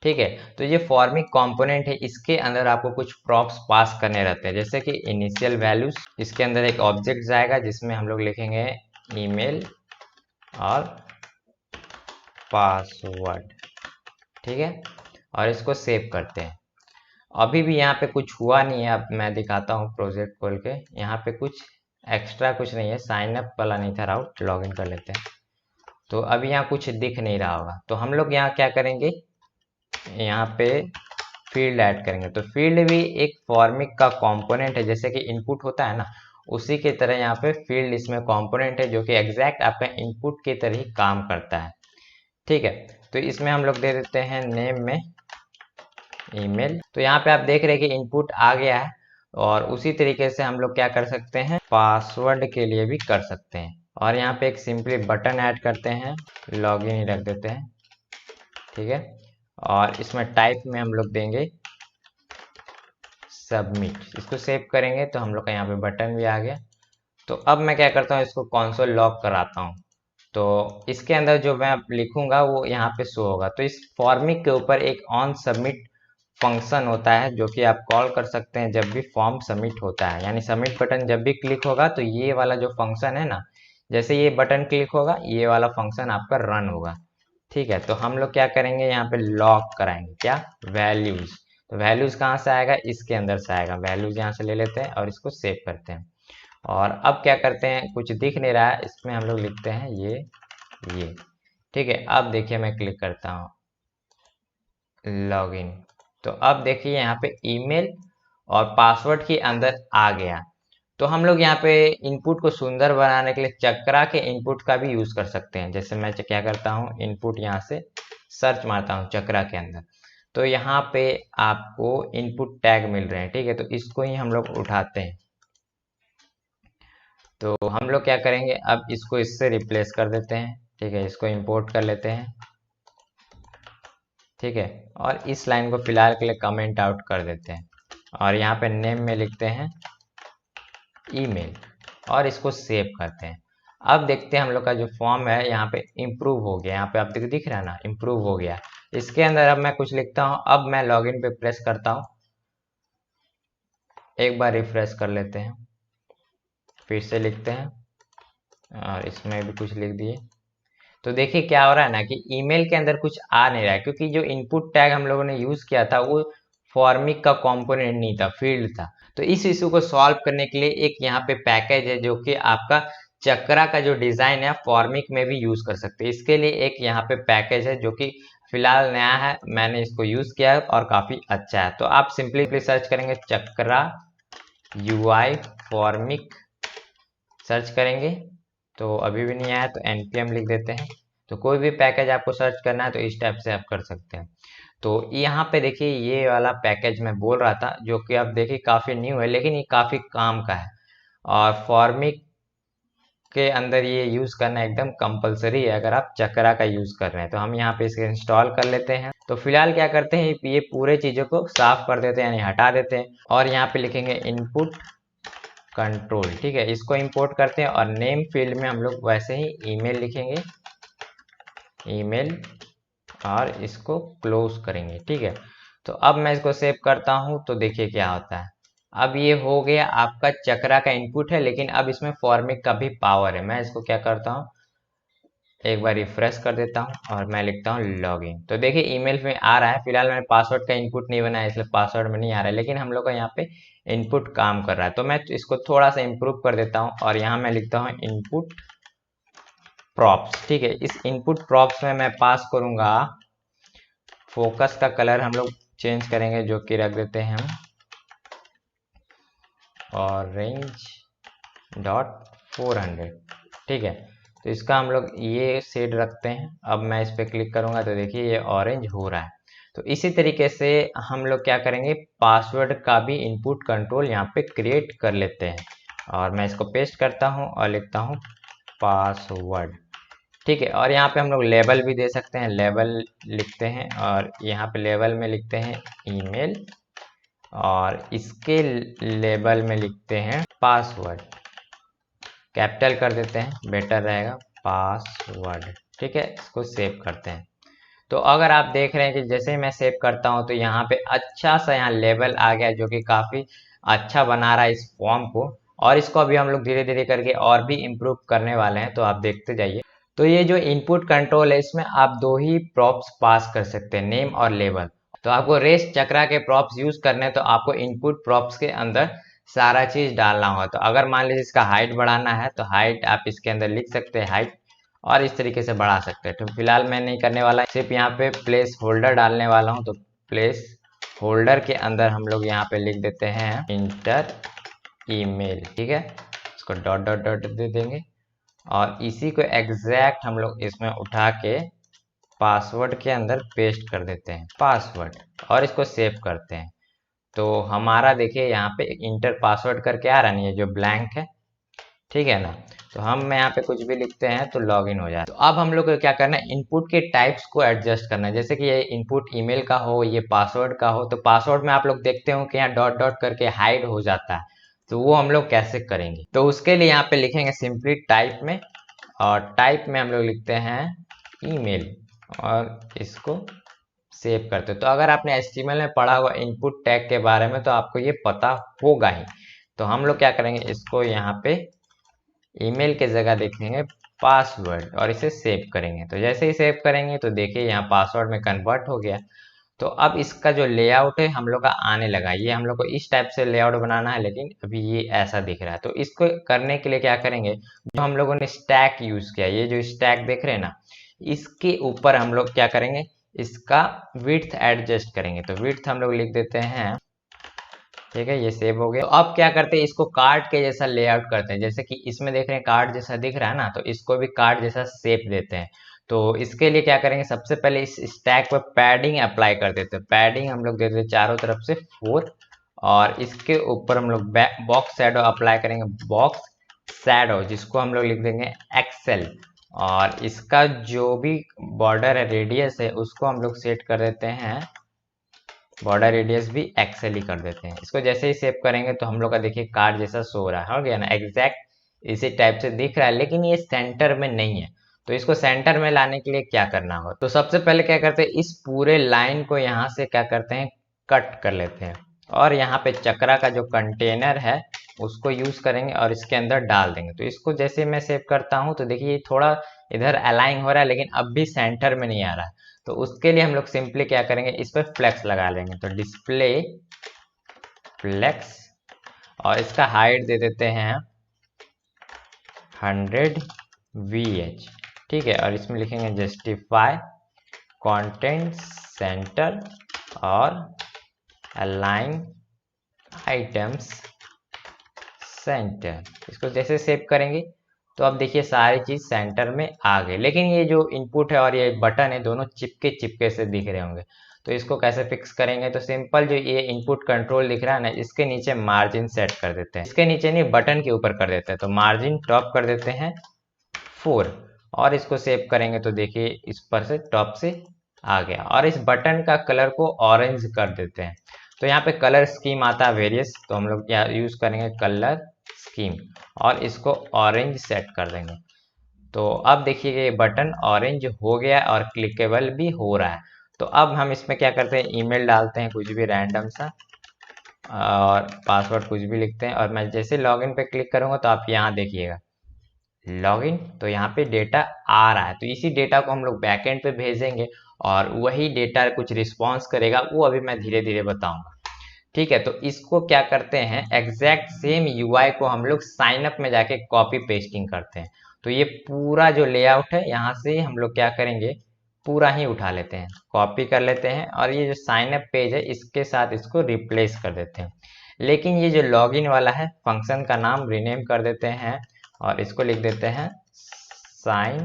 ठीक है। तो ये फॉर्मिक कंपोनेंट है, इसके अंदर आपको कुछ प्रॉप्स पास करने रहते हैं, जैसे कि इनिशियल वैल्यूज। इसके अंदर एक ऑब्जेक्ट जाएगा जिसमें हम लोग लिखेंगे ईमेल और पासवर्ड, ठीक है, और इसको सेव करते हैं। अभी भी यहाँ पे कुछ हुआ नहीं है, अब मैं दिखाता हूँ प्रोजेक्ट खोल के। यहाँ पे कुछ एक्स्ट्रा कुछ नहीं है, साइन अप वाला नहीं था राउट, लॉगिन कर लेते हैं। तो अभी यहाँ कुछ दिख नहीं रहा होगा, तो हम लोग यहाँ क्या करेंगे, यहाँ पे फील्ड ऐड करेंगे। तो फील्ड भी एक फॉर्मिक का कंपोनेंट है, जैसे कि इनपुट होता है ना, उसी की तरह यहाँ पे फील्ड इसमें कंपोनेंट है जो कि एग्जैक्ट आपका इनपुट की तरह ही काम करता है, ठीक है। तो इसमें हम लोग दे देते हैं नेम में ईमेल। तो यहाँ पे आप देख रहे हैं कि इनपुट आ गया है, और उसी तरीके से हम लोग क्या कर सकते हैं, पासवर्ड के लिए भी कर सकते हैं। और यहाँ पे एक सिंपली बटन ऐड करते हैं, लॉगिन ही रख देते हैं, ठीक है। और इसमें टाइप में हम लोग देंगे सबमिट। इसको सेव करेंगे तो हम लोग का यहाँ पे बटन भी आ गया। तो अब मैं क्या करता हूँ, इसको कंसोल लॉग कराता हूँ। तो इसके अंदर जो मैं लिखूंगा वो यहाँ पे शो होगा। तो इस फॉर्मिक के ऊपर एक ऑन सबमिट फंक्शन होता है जो कि आप कॉल कर सकते हैं जब भी फॉर्म सबमिट होता है, यानी सबमिट बटन जब भी क्लिक होगा तो ये वाला जो फंक्शन है ना, जैसे ये बटन क्लिक होगा ये वाला फंक्शन आपका रन होगा, ठीक है। तो हम लोग क्या करेंगे, यहाँ पे लॉग कराएंगे क्या, वैल्यूज। तो वैल्यूज कहाँ से आएगा, इसके अंदर से आएगा। वैल्यूज यहाँ से ले लेते हैं और इसको सेव करते हैं। और अब क्या करते हैं, कुछ दिख नहीं रहा है, इसमें हम लोग लिखते हैं ये, ठीक है। अब देखिए मैं क्लिक करता हूँ लॉगिन, तो अब देखिए यहाँ पे ईमेल और पासवर्ड के अंदर आ गया। तो हम लोग यहाँ पे इनपुट को सुंदर बनाने के लिए चक्रा के इनपुट का भी यूज कर सकते हैं। जैसे मैं क्या करता हूँ, इनपुट यहाँ से सर्च मारता हूँ चक्रा के अंदर, तो यहाँ पे आपको इनपुट टैग मिल रहे हैं, ठीक है। तो इसको ही हम लोग उठाते हैं। तो हम लोग क्या करेंगे, अब इसको इससे रिप्लेस कर देते हैं, ठीक है। इसको इंपोर्ट कर लेते हैं, ठीक है। और इस लाइन को फिलहाल के लिए कमेंट आउट कर देते हैं और यहाँ पे नेम में लिखते हैं ईमेल और इसको सेव करते हैं। अब देखते हैं हम लोग का जो फॉर्म है यहाँ पे इम्प्रूव हो गया। यहाँ पे आप दिख रहा है ना, इम्प्रूव हो गया। इसके अंदर अब मैं कुछ लिखता हूँ, अब मैं लॉगिन पे प्रेस करता हूँ, एक बार रिफ्रेश कर लेते हैं, फिर से लिखते हैं और इसमें भी कुछ लिख दिए। तो देखिए क्या हो रहा है ना कि ईमेल के अंदर कुछ आ नहीं रहा है, क्योंकि जो इनपुट टैग हम लोगों ने यूज किया था वो फॉर्मिक का कंपोनेंट नहीं था, फील्ड था। तो इस इशू को सॉल्व करने के लिए एक यहाँ पे पैकेज है जो कि आपका चक्रा का जो डिजाइन है फॉर्मिक में भी यूज कर सकते हैं। इसके लिए एक यहाँ पे पैकेज है जो कि फिलहाल नया है, मैंने इसको यूज किया है और काफी अच्छा है। तो आप सिंपली सर्च करेंगे चक्रा UI फॉर्मिक सर्च करेंगे तो अभी भी नहीं आया, तो npm लिख देते हैं। तो कोई भी पैकेज आपको सर्च करना है तो इस टाइप से आप कर सकते हैं। तो यहाँ पे देखिए ये वाला पैकेज मैं बोल रहा था, जो कि आप देखिए काफ़ी न्यू है, लेकिन ये काफ़ी काम का है और फॉर्मिक के अंदर ये यूज़ करना एकदम कंपलसरी है अगर आप चक्रा का यूज़ कर रहे हैं। तो हम यहाँ पे इसे इंस्टॉल कर लेते हैं। तो फिलहाल क्या करते हैं, ये पूरे चीज़ों को साफ कर देते हैं, यानी हटा देते हैं और यहाँ पे लिखेंगे इनपुट कंट्रोल। ठीक है, इसको इंपोर्ट करते हैं और नेम फील्ड में हम लोग वैसे ही ईमेल लिखेंगे, ईमेल, और इसको क्लोज करेंगे। ठीक है, तो अब मैं इसको सेव करता हूँ तो देखिए क्या होता है। अब ये हो गया आपका चक्रा का इनपुट है, लेकिन अब इसमें फॉर्मिक का भी पावर है। मैं इसको क्या करता हूँ, एक बार रिफ्रेश कर देता हूँ और मैं लिखता हूँ लॉगिन। तो देखिए ईमेल में आ रहा है। फिलहाल मैंने पासवर्ड का इनपुट नहीं बनाया इसलिए पासवर्ड में नहीं आ रहा है, लेकिन हम लोग का यहाँ पे इनपुट काम कर रहा है। तो मैं इसको थोड़ा सा इम्प्रूव कर देता हूँ और यहाँ मैं लिखता हूँ इनपुट प्रॉप्स। ठीक है, इस इनपुट प्रॉप्स में मैं पास करूंगा, फोकस का कलर हम लोग चेंज करेंगे, जो कि रख देते हैं हम ऑरेंज डॉट 400। ठीक है, तो इसका हम लोग ये शेड रखते हैं। अब मैं इस पर क्लिक करूंगा तो देखिए ये ऑरेंज हो रहा है। तो इसी तरीके से हम लोग क्या करेंगे, पासवर्ड का भी इनपुट कंट्रोल यहाँ पे क्रिएट कर लेते हैं और मैं इसको पेस्ट करता हूँ और लिखता हूँ पासवर्ड। ठीक है, और यहाँ पे हम लोग लेबल भी दे सकते हैं, लेबल लिखते हैं और यहाँ पे लेबल में लिखते हैं ईमेल और इसके लेबल में लिखते हैं पासवर्ड। कैपिटल कर देते हैं, बेटर रहेगा, पासवर्ड। ठीक है, इसको सेव करते हैं। तो अगर आप देख रहे हैं कि जैसे ही मैं सेव करता हूं तो यहाँ पे अच्छा सा यहाँ लेबल आ गया, जो कि काफ़ी अच्छा बना रहा है इस फॉर्म को। और इसको अभी हम लोग धीरे धीरे करके और भी इम्प्रूव करने वाले हैं, तो आप देखते जाइए। तो ये जो इनपुट कंट्रोल है, इसमें आप दो ही प्रॉप्स पास कर सकते हैं, नेम और लेबल। तो आपको रेस्ट चक्रा के प्रॉप्स यूज करने हैं तो आपको इनपुट प्रॉप्स के अंदर सारा चीज डालना होगा। तो अगर मान लीजिए इसका हाइट बढ़ाना है तो हाइट आप इसके अंदर लिख सकते हैं, हाइट, और इस तरीके से बढ़ा सकते हैं। तो फिलहाल मैं नहीं करने वाला, सिर्फ यहाँ पे प्लेस होल्डर डालने वाला हूँ। तो प्लेस होल्डर के अंदर हम लोग यहाँ पे लिख देते हैं इंटर ईमेल। ठीक है, इसको डॉट डॉट डॉट दे देंगे और इसी को एग्जैक्ट हम लोग इसमें उठा के पासवर्ड के अंदर पेस्ट कर देते हैं, पासवर्ड, और इसको सेव करते हैं। तो हमारा देखिए यहाँ पे इंटर पासवर्ड करके आ रहा नहीं है, जो ब्लैंक है। ठीक है ना, तो हम यहाँ पे कुछ भी लिखते हैं तो लॉगिन हो जाए। तो अब हम लोग को क्या करना है, इनपुट के टाइप्स को एडजस्ट करना है। जैसे कि ये इनपुट ईमेल का हो, ये पासवर्ड का हो, तो पासवर्ड में आप लोग देखते हो कि यहाँ डॉट डॉट करके हाइड हो जाता है। तो वो हम लोग कैसे करेंगे, तो उसके लिए यहाँ पे लिखेंगे सिंपली टाइप में, और टाइप में हम लोग लिखते हैं ईमेल और इसको सेव करते। तो अगर आपने HTML में पढ़ा हुआ इनपुट टैग के बारे में तो आपको ये पता होगा ही। तो हम लोग क्या करेंगे, इसको यहाँ पे ईमेल के जगह देखेंगे पासवर्ड और इसे सेव करेंगे। तो जैसे ही सेव करेंगे तो देखिए यहाँ पासवर्ड में कन्वर्ट हो गया। तो अब इसका जो लेआउट है हम लोग का आने लगा। ये हम लोग को इस टाइप से लेआउट बनाना है, लेकिन अभी ये ऐसा दिख रहा है। तो इसको करने के लिए क्या करेंगे, जो हम लोगों ने स्टैक यूज किया, ये जो स्टैक देख रहे हैं ना, इसके ऊपर हम लोग क्या करेंगे, इसका विड्थ एडजस्ट करेंगे। तो विड्थ हम लोग लिख देते हैं। ठीक है, ये सेव हो गया। तो अब क्या करते हैं, इसको कार्ड के जैसा लेआउट करते हैं। जैसे कि इसमें देख रहे हैं कार्ड जैसा दिख रहा है ना, तो इसको भी कार्ड जैसा शेप देते हैं। तो इसके लिए क्या करेंगे, सबसे पहले इस स्टैक पर पैडिंग अप्लाई कर देते हैं। पैडिंग हम लोग दे देते हैं चारों तरफ से 4, और इसके ऊपर हम लोग बॉक्स शैडो अप्लाई करेंगे, बॉक्स शैडो, जिसको हम लोग लिख देंगे एक्सेल। और इसका जो भी बॉर्डर है, रेडियस है, उसको हम लोग सेट कर देते हैं, बॉर्डर रेडियस भी एक्सेल ही कर देते हैं। इसको जैसे ही सेव करेंगे तो हम लोग का देखिए कार्ड जैसा शो रहा है, हो गया ना, एग्जैक्ट इसी टाइप से दिख रहा है, लेकिन ये सेंटर में नहीं है। तो इसको सेंटर में लाने के लिए क्या करना होगा, तो सबसे पहले क्या करते हैं, इस पूरे लाइन को यहाँ से क्या करते हैं, कट कर लेते हैं और यहाँ पे चक्रा का जो कंटेनर है उसको यूज करेंगे और इसके अंदर डाल देंगे। तो इसको जैसे मैं सेव करता हूँ तो देखिए थोड़ा इधर अलाइन हो रहा है, लेकिन अब भी सेंटर में नहीं आ रहा है। तो उसके लिए हम लोग सिंपली क्या करेंगे, इस पर फ्लेक्स लगा लेंगे। तो डिस्प्ले फ्लेक्स, और इसका हाइट दे देते हैं 100 VH। ठीक है, और इसमें लिखेंगे जस्टिफाई कंटेंट सेंटर और अलाइन आइटम्स सेंटर, इसको जैसे सेव करेंगे तो अब देखिए सारी चीज सेंटर में आ गई, लेकिन ये जो इनपुट है और ये बटन है दोनों चिपके चिपके से दिख रहे होंगे। तो इसको कैसे फिक्स करेंगे, तो सिंपल जो ये इनपुट कंट्रोल दिख रहा है ना, इसके नीचे मार्जिन सेट कर देते हैं, इसके नीचे नहीं बटन के ऊपर कर देते हैं। तो मार्जिन टॉप कर देते हैं 4 और इसको सेव करेंगे तो देखिए इस पर से टॉप से आ गया। और इस बटन का कलर को ऑरेंज कर देते हैं। तो यहाँ पे कलर स्कीम आता है वेरियस, तो हम लोग क्या यूज करेंगे, कलर स्कीम, और इसको ऑरेंज सेट कर देंगे। तो अब देखिए ये बटन ऑरेंज हो गया और क्लिकेबल भी हो रहा है। तो अब हम इसमें क्या करते हैं, ईमेल डालते हैं कुछ भी रैंडम सा और पासवर्ड कुछ भी लिखते हैं, और मैं जैसे लॉगिन पे क्लिक करूंगा तो आप यहाँ देखिएगा लॉगिन, तो यहाँ पे डेटा आ रहा है। तो इसी डेटा को हम लोग बैकएंड पे भेजेंगे और वही डेटा कुछ रिस्पॉन्स करेगा, वो अभी मैं धीरे धीरे बताऊंगा। ठीक है, तो इसको क्या करते हैं, एग्जैक्ट सेम यूआई को हम लोग साइन अप में जाके कॉपी पेस्टिंग करते हैं। तो ये पूरा जो लेआउट है यहाँ से हम लोग क्या करेंगे, पूरा ही उठा लेते हैं, कॉपी कर लेते हैं, और ये जो साइन अप पेज है इसके साथ इसको रिप्लेस कर देते हैं। लेकिन ये जो लॉगिन वाला है फंक्शन का नाम रिनेम कर देते हैं और इसको लिख देते हैं साइन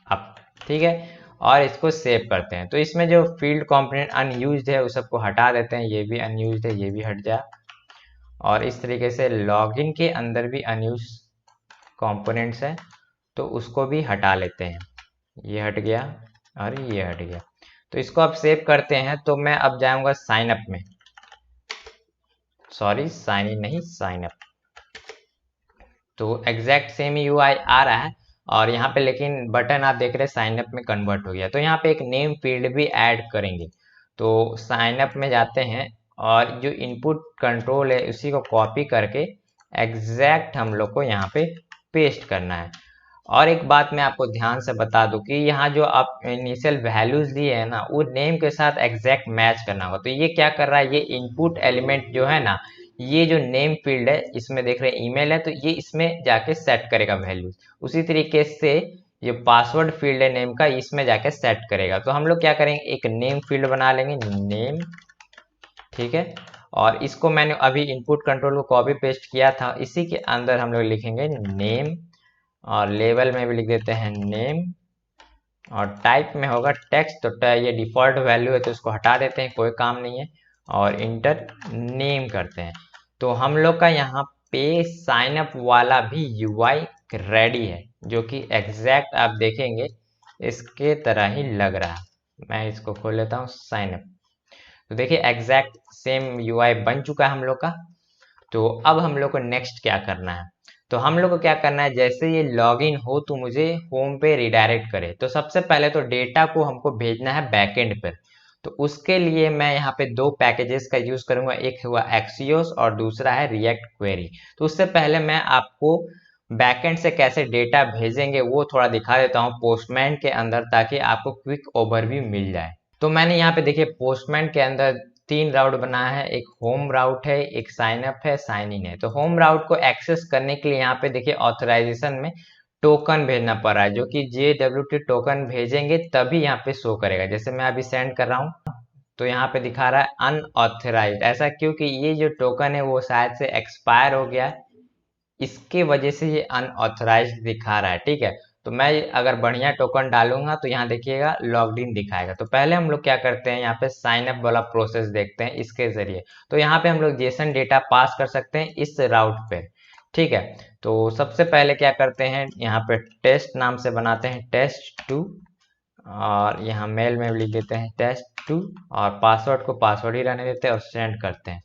अप। ठीक है, और इसको सेव करते हैं। तो इसमें जो फील्ड कंपोनेंट अनयूज्ड है उस सबको हटा देते हैं, ये भी अनयूज्ड है, ये भी हट जाए। और इस तरीके से लॉगिन के अंदर भी अनयूज्ड कंपोनेंट्स है तो उसको भी हटा लेते हैं, ये हट गया और ये हट गया। तो इसको अब सेव करते हैं। तो मैं अब जाऊंगा साइन अप में, सॉरी साइन इन नहीं, साइन अप। तो एग्जैक्ट सेम यूआई आ रहा है और यहाँ पे लेकिन बटन आप देख रहे हैं साइन अप में कन्वर्ट हो गया। तो यहाँ पे एक नेम फील्ड भी ऐड करेंगे। तो साइन अप में जाते हैं और जो इनपुट कंट्रोल है उसी को कॉपी करके एग्जैक्ट हम लोग को यहाँ पे पेस्ट करना है। और एक बात मैं आपको ध्यान से बता दूं कि यहाँ जो आप इनिशियल वैल्यूज दिए है ना, वो नेम के साथ एग्जैक्ट मैच करना होगा। तो ये क्या कर रहा है, ये इनपुट एलिमेंट जो है ना, ये जो नेम फील्ड है इसमें देख रहे हैं ईमेल है, तो ये इसमें जाके सेट करेगा वैल्यूज। उसी तरीके से ये पासवर्ड फील्ड है नेम का, इसमें जाके सेट करेगा। तो हम लोग क्या करेंगे, एक नेम फील्ड बना लेंगे, नेम। ठीक है, और इसको मैंने अभी इनपुट कंट्रोल को कॉपी पेस्ट किया था, इसी के अंदर हम लोग लिखेंगे नेम, और लेवल में भी लिख देते हैं नेम, और टाइप में होगा टेक्स्ट। तो ये डिफॉल्ट वैल्यू है तो इसको हटा देते हैं, कोई काम नहीं है, और इंटर नेम करते हैं। तो हम लोग का यहाँ पे साइन अप वाला भी यूआई रेडी है, जो कि एग्जैक्ट आप देखेंगे इसके तरह ही लग रहा है। मैं इसको खोल लेता हूँ साइन अप। तो देखिए एग्जैक्ट सेम यूआई बन चुका है हम लोग का। तो अब हम लोग को नेक्स्ट क्या करना है, तो हम लोग को क्या करना है, जैसे ये लॉगिन हो तो मुझे होम पे रिडायरेक्ट करे। तो सबसे पहले तो डेटा को हमको भेजना है बैकएंड पर। तो उसके लिए मैं यहाँ पे दो पैकेजेस का यूज करूंगा, एक हुआ एक्सियोस और दूसरा है रिएक्ट क्वेरी। तो उससे पहले मैं आपको बैकएंड से कैसे डेटा भेजेंगे वो थोड़ा दिखा देता हूँ पोस्टमैन के अंदर, ताकि आपको क्विक ओवरव्यू मिल जाए। तो मैंने यहाँ पे देखिए पोस्टमैन के अंदर 3 राउट बनाया है, एक होम राउट है, एक साइन अप है, साइन इन है। तो होम राउट को एक्सेस करने के लिए यहाँ पे देखिए ऑथराइजेशन में टोकन भेजना पड़ रहा है, जो कि JWT टोकन भेजेंगे तभी यहाँ पे शो करेगा। जैसे मैं अभी सेंड कर रहा हूँ तो यहाँ पे दिखा रहा है अनऑथराइज्ड। ऐसा क्योंकि ये जो टोकन है वो शायद से एक्सपायर हो गया, इसके वजह से ये अनऑथराइज्ड दिखा रहा है। ठीक है, तो मैं अगर बढ़िया टोकन डालूंगा तो यहाँ देखिएगा लॉग्ड इन दिखाएगा। तो पहले हम लोग क्या करते हैं, यहाँ पे साइन अप वाला प्रोसेस देखते हैं इसके जरिए। तो यहाँ पे हम लोग जेसन डेटा पास कर सकते हैं इस राउट पे। ठीक है, तो सबसे पहले क्या करते हैं, यहाँ पे टेस्ट नाम से बनाते हैं test2, और यहाँ मेल में लिख देते हैं test2, और पासवर्ड को पासवर्ड ही रहने देते हैं और सेंड करते हैं।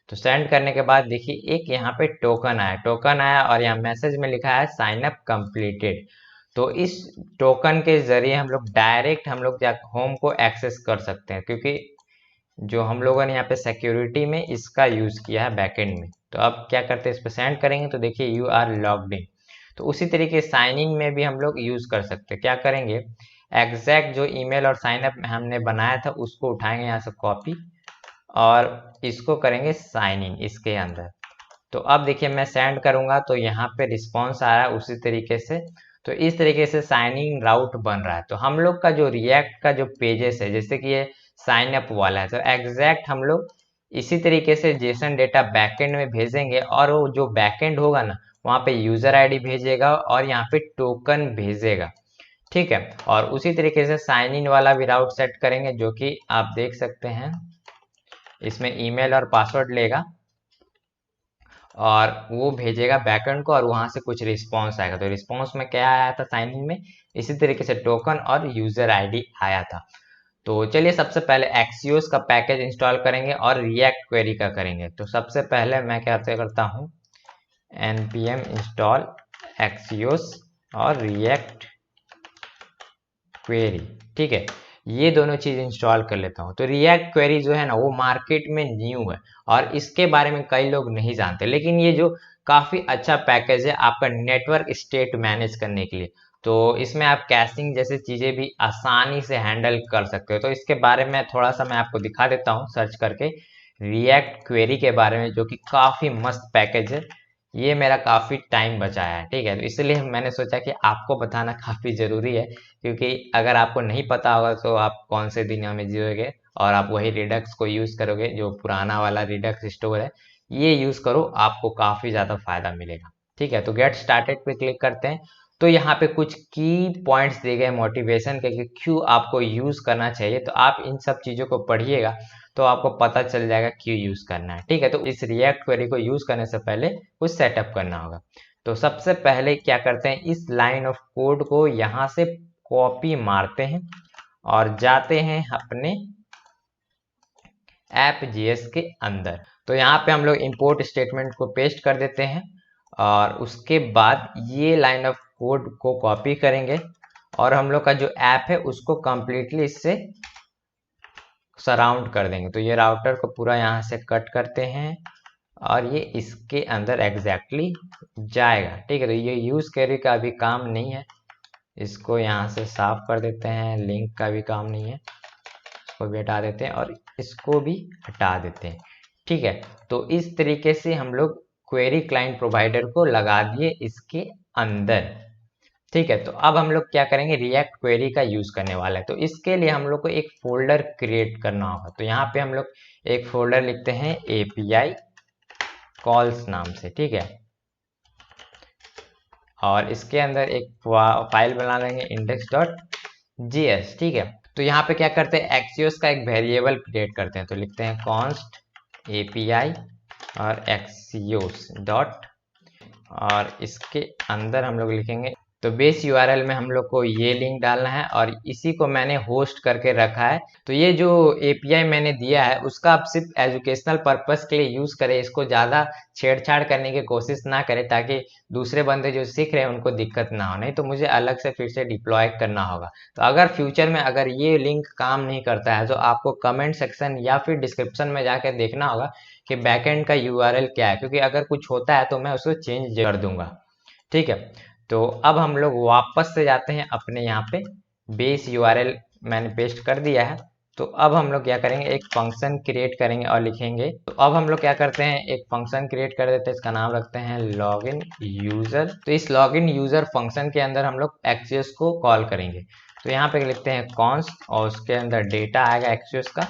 तो सेंड करने के बाद देखिए एक यहाँ पे टोकन आया और यहाँ मैसेज में लिखा है साइन अप कंप्लीटेड। तो इस टोकन के जरिए हम लोग डायरेक्ट हम लोग होम को एक्सेस कर सकते हैं, क्योंकि जो हम लोगों ने यहाँ पे सिक्योरिटी में इसका यूज किया है बैकएंड में। तो अब क्या करते हैं, इस पर सेंड करेंगे तो देखिए यू आर लॉग्ड इन। तो उसी तरीके साइन इन में भी हम लोग यूज कर सकते हैं। क्या करेंगे, एग्जैक्ट जो ईमेल और साइन अप हमने बनाया था उसको उठाएंगे यहाँ से कॉपी, और इसको करेंगे साइन इन इसके अंदर। तो अब देखिए मैं सेंड करूंगा तो यहाँ पे रिस्पॉन्स आ रहा है उसी तरीके से। तो इस तरीके से साइन इन राउट बन रहा है। तो हम लोग का जो रिएक्ट का जो पेजेस है, जैसे कि ये साइन अप वाला है, तो एग्जैक्ट हम लोग इसी तरीके से जेसन डेटा बैकएंड में भेजेंगे और वो जो बैकएंड होगा ना वहाँ पे यूजर आईडी भेजेगा और यहाँ पे टोकन भेजेगा, ठीक है। और उसी तरीके से साइन इन वाला भी राउट सेट करेंगे, जो कि आप देख सकते हैं इसमें ईमेल और पासवर्ड लेगा और वो भेजेगा बैकएंड को और वहां से कुछ रिस्पॉन्स आएगा। तो रिस्पॉन्स में क्या आया था साइन इन में, इसी तरीके से टोकन और यूजर आईडी आया था। तो चलिए सबसे पहले एक्सियोस का पैकेज इंस्टॉल करेंगे और रिएक्ट क्वेरी का करेंगे। तो सबसे पहले मैं क्या करता हूँ, npm इंस्टॉल एक्सियोस और रिएक्ट क्वेरी, ठीक है, ये दोनों चीज इंस्टॉल कर लेता हूँ। तो रिएक्ट क्वेरी जो है ना वो मार्केट में न्यू है और इसके बारे में कई लोग नहीं जानते, लेकिन ये जो काफी अच्छा पैकेज है आपका नेटवर्क स्टेट मैनेज करने के लिए। तो इसमें आप कैशिंग जैसी चीजें भी आसानी से हैंडल कर सकते हो। तो इसके बारे में थोड़ा सा मैं आपको दिखा देता हूँ सर्च करके रिएक्ट क्वेरी के बारे में, जो कि काफी मस्त पैकेज है। ये मेरा काफी टाइम बचाया है, ठीक है। तो इसलिए मैंने सोचा कि आपको बताना काफी जरूरी है, क्योंकि अगर आपको नहीं पता होगा तो आप कौन से दुनिया में जियोगे और आप वही रिडक्स को यूज करोगे, जो पुराना वाला रिडक्स स्टोर है ये यूज करो, आपको काफी ज्यादा फायदा मिलेगा, ठीक है। तो गेट स्टार्टेड पे क्लिक करते हैं। तो यहाँ पे कुछ की पॉइंट्स दिए गए मोटिवेशन के कि क्यों आपको यूज करना चाहिए। तो आप इन सब चीजों को पढ़िएगा तो आपको पता चल जाएगा क्यों यूज करना है, ठीक है। तो इस रिएक्ट क्वेरी को यूज करने से पहले कुछ सेटअप करना होगा। तो सबसे पहले क्या करते हैं, इस लाइन ऑफ कोड को यहाँ से कॉपी मारते हैं और जाते हैं अपने app.js के अंदर। तो यहाँ पे हम लोग इंपोर्ट स्टेटमेंट को पेस्ट कर देते हैं और उसके बाद ये लाइन ऑफ कोड को कॉपी करेंगे और हम लोग का जो ऐप है उसको कंप्लीटली इससे सराउंड कर देंगे। तो ये राउटर को पूरा यहाँ से कट करते हैं और ये इसके अंदर एग्जैक्टली जाएगा, ठीक है। तो ये यूज कैरी का भी काम नहीं है, इसको यहाँ से साफ कर देते हैं। लिंक का भी काम नहीं है, इसको भी हटा देते हैं और इसको भी हटा देते हैं, ठीक है। तो इस तरीके से हम लोग क्वेरी क्लाइंट प्रोवाइडर को लगा दिए इसके अंदर, ठीक है। तो अब हम लोग क्या करेंगे, रिएक्ट क्वेरी का यूज करने वाला है। तो इसके लिए हम लोग को एक फोल्डर क्रिएट करना होगा। तो यहाँ पे हम लोग एक फोल्डर लिखते हैं API कॉल्स नाम से, ठीक है। और इसके अंदर एक फाइल बना लेंगे index.js, ठीक है। तो यहाँ पे क्या करते हैं, एक्सियोस का एक वेरिएबल क्रिएट करते हैं। तो लिखते हैं const API और एक्सियोस डॉट, और इसके अंदर हम लोग लिखेंगे, तो बेस यूआरएल में हम लोग को ये लिंक डालना है और इसी को मैंने होस्ट करके रखा है। तो ये जो एपीआई मैंने दिया है उसका आप सिर्फ एजुकेशनल पर्पस के लिए यूज करें, इसको ज़्यादा छेड़छाड़ करने की कोशिश ना करें ताकि दूसरे बंदे जो सीख रहे हैं उनको दिक्कत ना हो, नहीं तो मुझे अलग से फिर से डिप्लॉय करना होगा। तो अगर फ्यूचर में अगर ये लिंक काम नहीं करता है तो आपको कमेंट सेक्शन या फिर डिस्क्रिप्शन में जाकर देखना होगा कि बैकएंड का यूआरएल क्या है, क्योंकि अगर कुछ होता है तो मैं उसको चेंज कर दूंगा, ठीक है। तो अब हम लोग वापस से जाते हैं अपने यहाँ पे बेस यूआरएल मैंने पेस्ट कर दिया है। तो अब हम लोग क्या करेंगे, एक फंक्शन क्रिएट करेंगे और लिखेंगे। तो अब हम लोग क्या करते हैं, एक फंक्शन क्रिएट कर देते हैं, इसका नाम रखते हैं लॉगिन यूजर। तो इस लॉगिन यूजर फंक्शन के अंदर हम लोग एक्सियोस को कॉल करेंगे। तो यहाँ पे लिखते हैं कॉन्स्ट और उसके अंदर डेटा आएगा एक्सियोस का,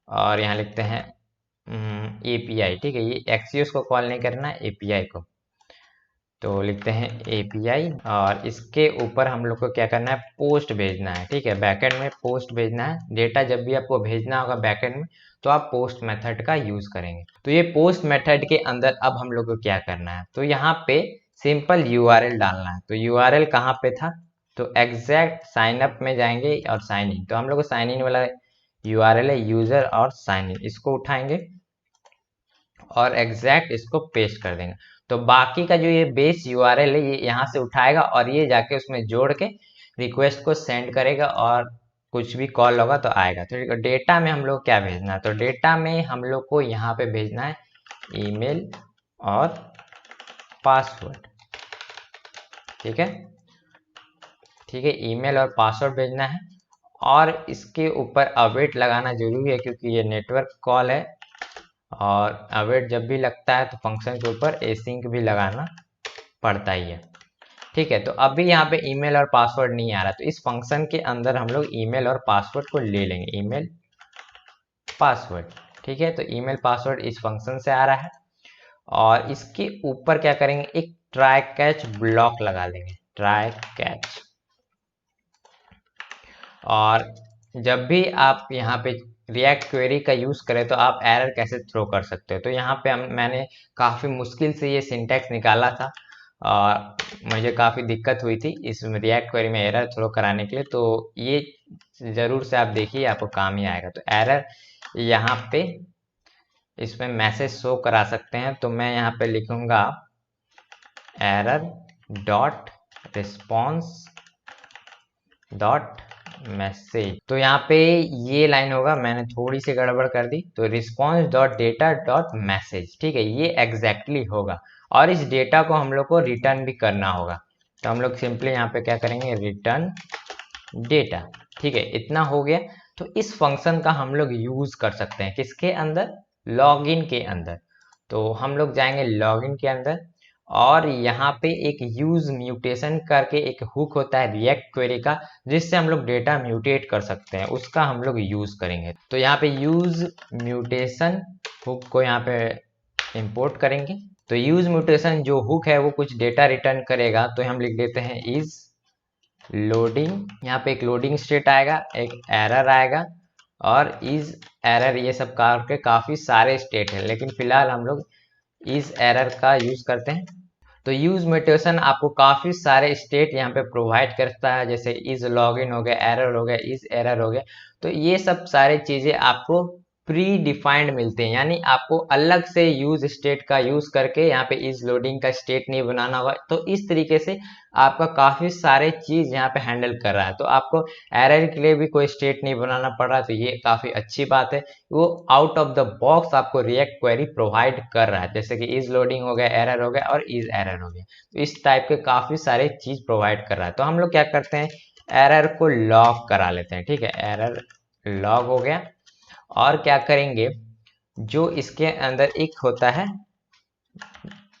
और यहाँ लिखते हैं API, ठीक है। ये एक्सियोस को कॉल नहीं करना है, API को। तो लिखते हैं API और इसके ऊपर हम लोग को क्या करना है, पोस्ट भेजना है, ठीक है। बैकएंड में पोस्ट भेजना है। डेटा जब भी आपको भेजना होगा बैकएंड में तो आप पोस्ट मेथड का यूज करेंगे। तो ये पोस्ट मेथड के अंदर अब हम लोग को क्या करना है, तो यहाँ पे सिंपल URL डालना है। तो URL कहाँ पे था, तो एग्जैक्ट साइन अप में जाएंगे और साइन इन। तो हम लोग को साइन इन वाला URL है यूजर और साइन इन, इसको उठाएंगे और एग्जैक्ट इसको पेस्ट कर देंगे। तो बाकी का जो ये बेस यूआरएल है ये यहाँ से उठाएगा और ये जाके उसमें जोड़ के रिक्वेस्ट को सेंड करेगा और कुछ भी कॉल होगा तो आएगा। तो डेटा में हम लोग क्या भेजना है, तो डेटा में हम लोग को यहाँ पे भेजना है ईमेल और पासवर्ड, ठीक है, ठीक है। ईमेल और पासवर्ड भेजना है और इसके ऊपर अवेट लगाना जरूरी है क्योंकि ये नेटवर्क कॉल है, और अवेट जब भी लगता है तो फंक्शन के ऊपर एसिंक भी लगाना पड़ता ही है, ठीक है। तो अभी यहाँ पे ईमेल और पासवर्ड नहीं आ रहा, तो इस फंक्शन के अंदर हम लोग ईमेल और पासवर्ड को ले लेंगे, ईमेल पासवर्ड, ठीक है, तो ईमेल पासवर्ड इस फंक्शन से आ रहा है। और इसके ऊपर क्या करेंगे, एक ट्राई कैच ब्लॉक लगा देंगे, ट्राई कैच। और जब भी आप यहाँ पे रिएक्ट क्वेरी का यूज करें तो आप एरर कैसे थ्रो कर सकते हो। तो यहाँ पे मैंने काफी मुश्किल से ये सिंटैक्स निकाला था और मुझे काफी दिक्कत हुई थी इस रिएक्ट क्वेरी में एरर थ्रो कराने के लिए। तो ये जरूर से आप देखिए, आपको काम ही आएगा। तो एरर यहाँ पे इसमें मैसेज शो करा सकते हैं, तो मैं यहाँ पे लिखूंगा error dot response dot message. तो यहाँ पे ये लाइन होगा, मैंने थोड़ी सी गड़बड़ कर दी, तो response dot data dot message. ठीक है, ये एग्जैक्टली होगा और इस डेटा को हम लोग को रिटर्न भी करना होगा। तो हम लोग सिंपली यहाँ पे क्या करेंगे, रिटर्न डेटा। ठीक है, इतना हो गया। तो इस फंक्शन का हम लोग यूज कर सकते हैं किसके अंदर, लॉगिन के अंदर। तो हम लोग जाएंगे लॉगिन के अंदर और यहाँ पे एक यूज म्यूटेशन करके एक हुक होता है रिएक्ट क्वेरी का, जिससे हम लोग डेटा म्यूटेट कर सकते हैं, उसका हम लोग यूज करेंगे। तो यहाँ पे यूज म्यूटेशन हुक को यहाँ पे इंपोर्ट करेंगे। तो यूज म्यूटेशन जो हुक है वो कुछ डेटा रिटर्न करेगा, तो हम लिख देते हैं इज लोडिंग। यहाँ पे एक लोडिंग स्टेट आएगा, एक एरर आएगा और इज एरर, ये सब करके काफी सारे स्टेट है, लेकिन फिलहाल हम लोग इस एरर का यूज करते हैं। तो यूज म्यूटेशन आपको काफी सारे स्टेट यहाँ पे प्रोवाइड करता है, जैसे इज लॉगिन हो गया, एरर हो गया, इज एरर हो गया। तो ये सब सारे चीजें आपको प्री डिफाइंड मिलते हैं, यानी आपको अलग से यूज स्टेट का यूज करके यहाँ पे इज लोडिंग का स्टेट नहीं बनाना हुआ। तो इस तरीके से आपका काफी सारे चीज यहाँ पे हैंडल कर रहा है, तो आपको एरर के लिए भी कोई स्टेट नहीं बनाना पड़ रहा। तो ये काफी अच्छी बात है, वो आउट ऑफ द बॉक्स आपको रिएक्ट क्वेरी प्रोवाइड कर रहा है, जैसे कि इज लोडिंग हो गया, एरर हो गया और इज एरर हो गया। तो इस टाइप के काफी सारे चीज प्रोवाइड कर रहा है। तो हम लोग क्या करते हैं, एरर को लॉग करा लेते हैं। ठीक है, एरर लॉग हो गया। और क्या करेंगे, जो इसके अंदर एक होता है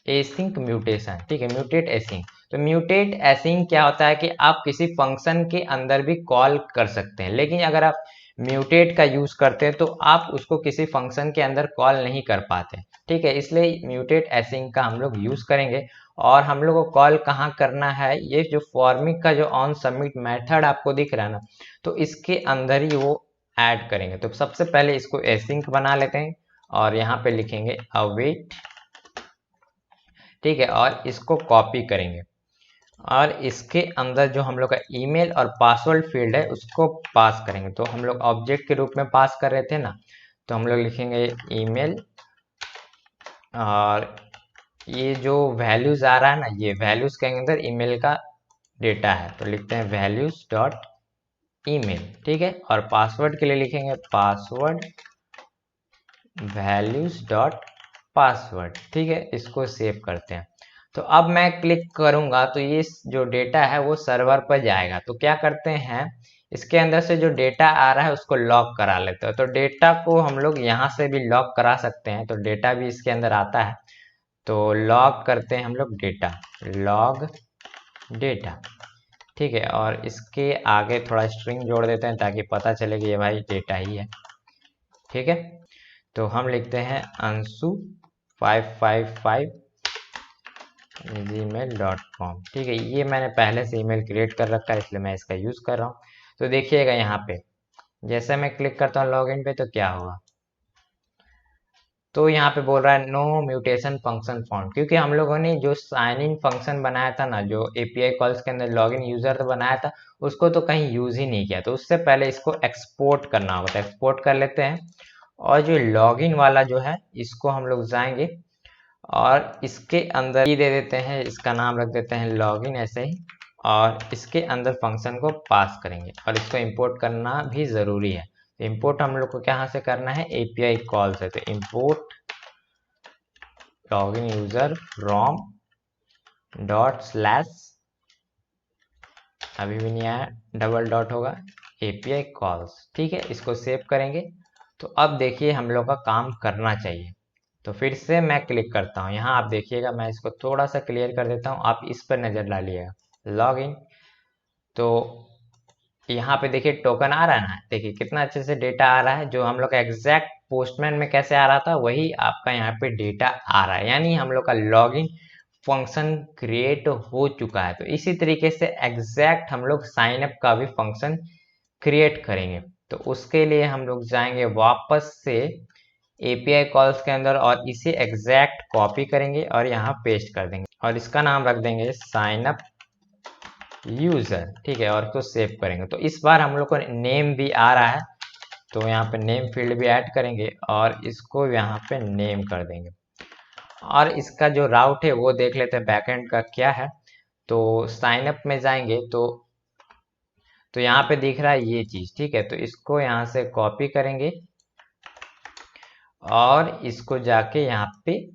एसिंक म्यूटेशन। ठीक है, म्यूटेट एसिंक। तो म्यूटेट एसिंक क्या होता है कि आप किसी फंक्शन के अंदर भी कॉल कर सकते हैं, लेकिन अगर आप म्यूटेट का यूज करते हैं तो आप उसको किसी फंक्शन के अंदर कॉल नहीं कर पाते। ठीक है, इसलिए म्यूटेट एसिंक का हम लोग यूज करेंगे। और हम लोग को कॉल कहाँ करना है, ये जो फॉर्मिक का जो ऑन सबमिट मेथड आपको दिख रहा है ना, तो इसके अंदर ही वो ऐड करेंगे। तो सबसे पहले इसको एसिंक बना लेते हैं और यहाँ पे लिखेंगे अवेट। ठीक है, और इसको कॉपी करेंगे और इसके अंदर जो हम लोग का ईमेल और पासवर्ड फील्ड है उसको पास करेंगे। तो हम लोग ऑब्जेक्ट के रूप में पास कर रहे थे ना, तो हम लोग लिखेंगे ईमेल और ये जो वैल्यूज आ रहा है ना, ये वैल्यूज के अंदर ईमेल का डेटा है, तो लिखते हैं वैल्यूज डॉट ईमेल। ठीक है, और पासवर्ड के लिए लिखेंगे पासवर्ड वैल्यूज डॉट पासवर्ड। ठीक है, इसको सेव करते हैं। तो अब मैं क्लिक करूंगा तो ये जो डेटा है वो सर्वर पर जाएगा। तो क्या करते हैं, इसके अंदर से जो डेटा आ रहा है उसको लॉक करा लेते हैं। तो डेटा को हम लोग यहाँ से भी लॉक करा सकते हैं, तो डेटा भी इसके अंदर आता है। तो लॉग करते हैं हम लोग डेटा, लॉग डेटा। ठीक है, और इसके आगे थोड़ा स्ट्रिंग जोड़ देते हैं ताकि पता चले कि ये भाई डेटा ही है। ठीक है, तो हम लिखते हैं अंशु 555 gmail.com। ठीक है, ये मैंने पहले से ईमेल क्रिएट कर रखा है, इसलिए मैं इसका यूज कर रहा हूँ। तो देखिएगा यहाँ पे जैसे मैं क्लिक करता हूँ लॉगिन पे, तो क्या होगा, तो यहाँ पे बोल रहा है नो म्यूटेशन फंक्शन फाउंड, क्योंकि हम लोगों ने जो साइन इन फंक्शन बनाया था ना, जो एपीआई कॉल्स के अंदर लॉगिन यूजर बनाया था, उसको तो कहीं यूज ही नहीं किया। तो उससे पहले इसको एक्सपोर्ट करना होगा, तो एक्सपोर्ट कर लेते हैं। और जो लॉगिन वाला जो है इसको हम लोग जाएंगे और इसके अंदर ही दे देते हैं, इसका नाम रख देते हैं लॉगिन ऐसे ही, और इसके अंदर फंक्शन को पास करेंगे और इसको इंपोर्ट करना भी जरूरी है। इंपोर्ट हम लोग को कहाँ से करना है, एपीआई कॉल से। तो import login user from dot slash, अभी भी नहीं आया, डबल डॉट होगा, एपीआई कॉल्स। ठीक है, इसको सेव करेंगे। तो अब देखिए हम लोग का काम करना चाहिए। तो फिर से मैं क्लिक करता हूँ, यहाँ आप देखिएगा, मैं इसको थोड़ा सा क्लियर कर देता हूँ, आप इस पर नजर डालिएगा, लॉगिन। तो यहाँ पे देखिए टोकन आ रहा है ना, देखिए कितना अच्छे से डेटा आ रहा है। जो हम लोग का एग्जैक्ट पोस्टमैन में कैसे आ रहा था वही आपका यहाँ पे डेटा आ रहा है, यानी हम लोग का लॉगिन फंक्शन क्रिएट हो चुका है। तो इसी तरीके से एग्जैक्ट हम लोग साइन अप का भी फंक्शन क्रिएट करेंगे। तो उसके लिए हम लोग जाएंगे वापस से एपीआई कॉल्स के अंदर और इसे एग्जैक्ट कॉपी करेंगे और यहाँ पेस्ट कर देंगे और इसका नाम रख देंगे साइन अप यूजर, ठीक है, और इसको सेव करेंगे। तो इस बार हम लोग को नेम भी आ रहा है, तो यहाँ पे नेम फील्ड भी ऐड करेंगे और इसको यहाँ पे नेम कर देंगे। और इसका जो राउट है वो देख लेते हैं बैकएंड का क्या है। तो साइन अप में जाएंगे तो यहाँ पे दिख रहा है ये चीज, ठीक है। तो इसको यहाँ से कॉपी करेंगे और इसको जाके यहाँ पे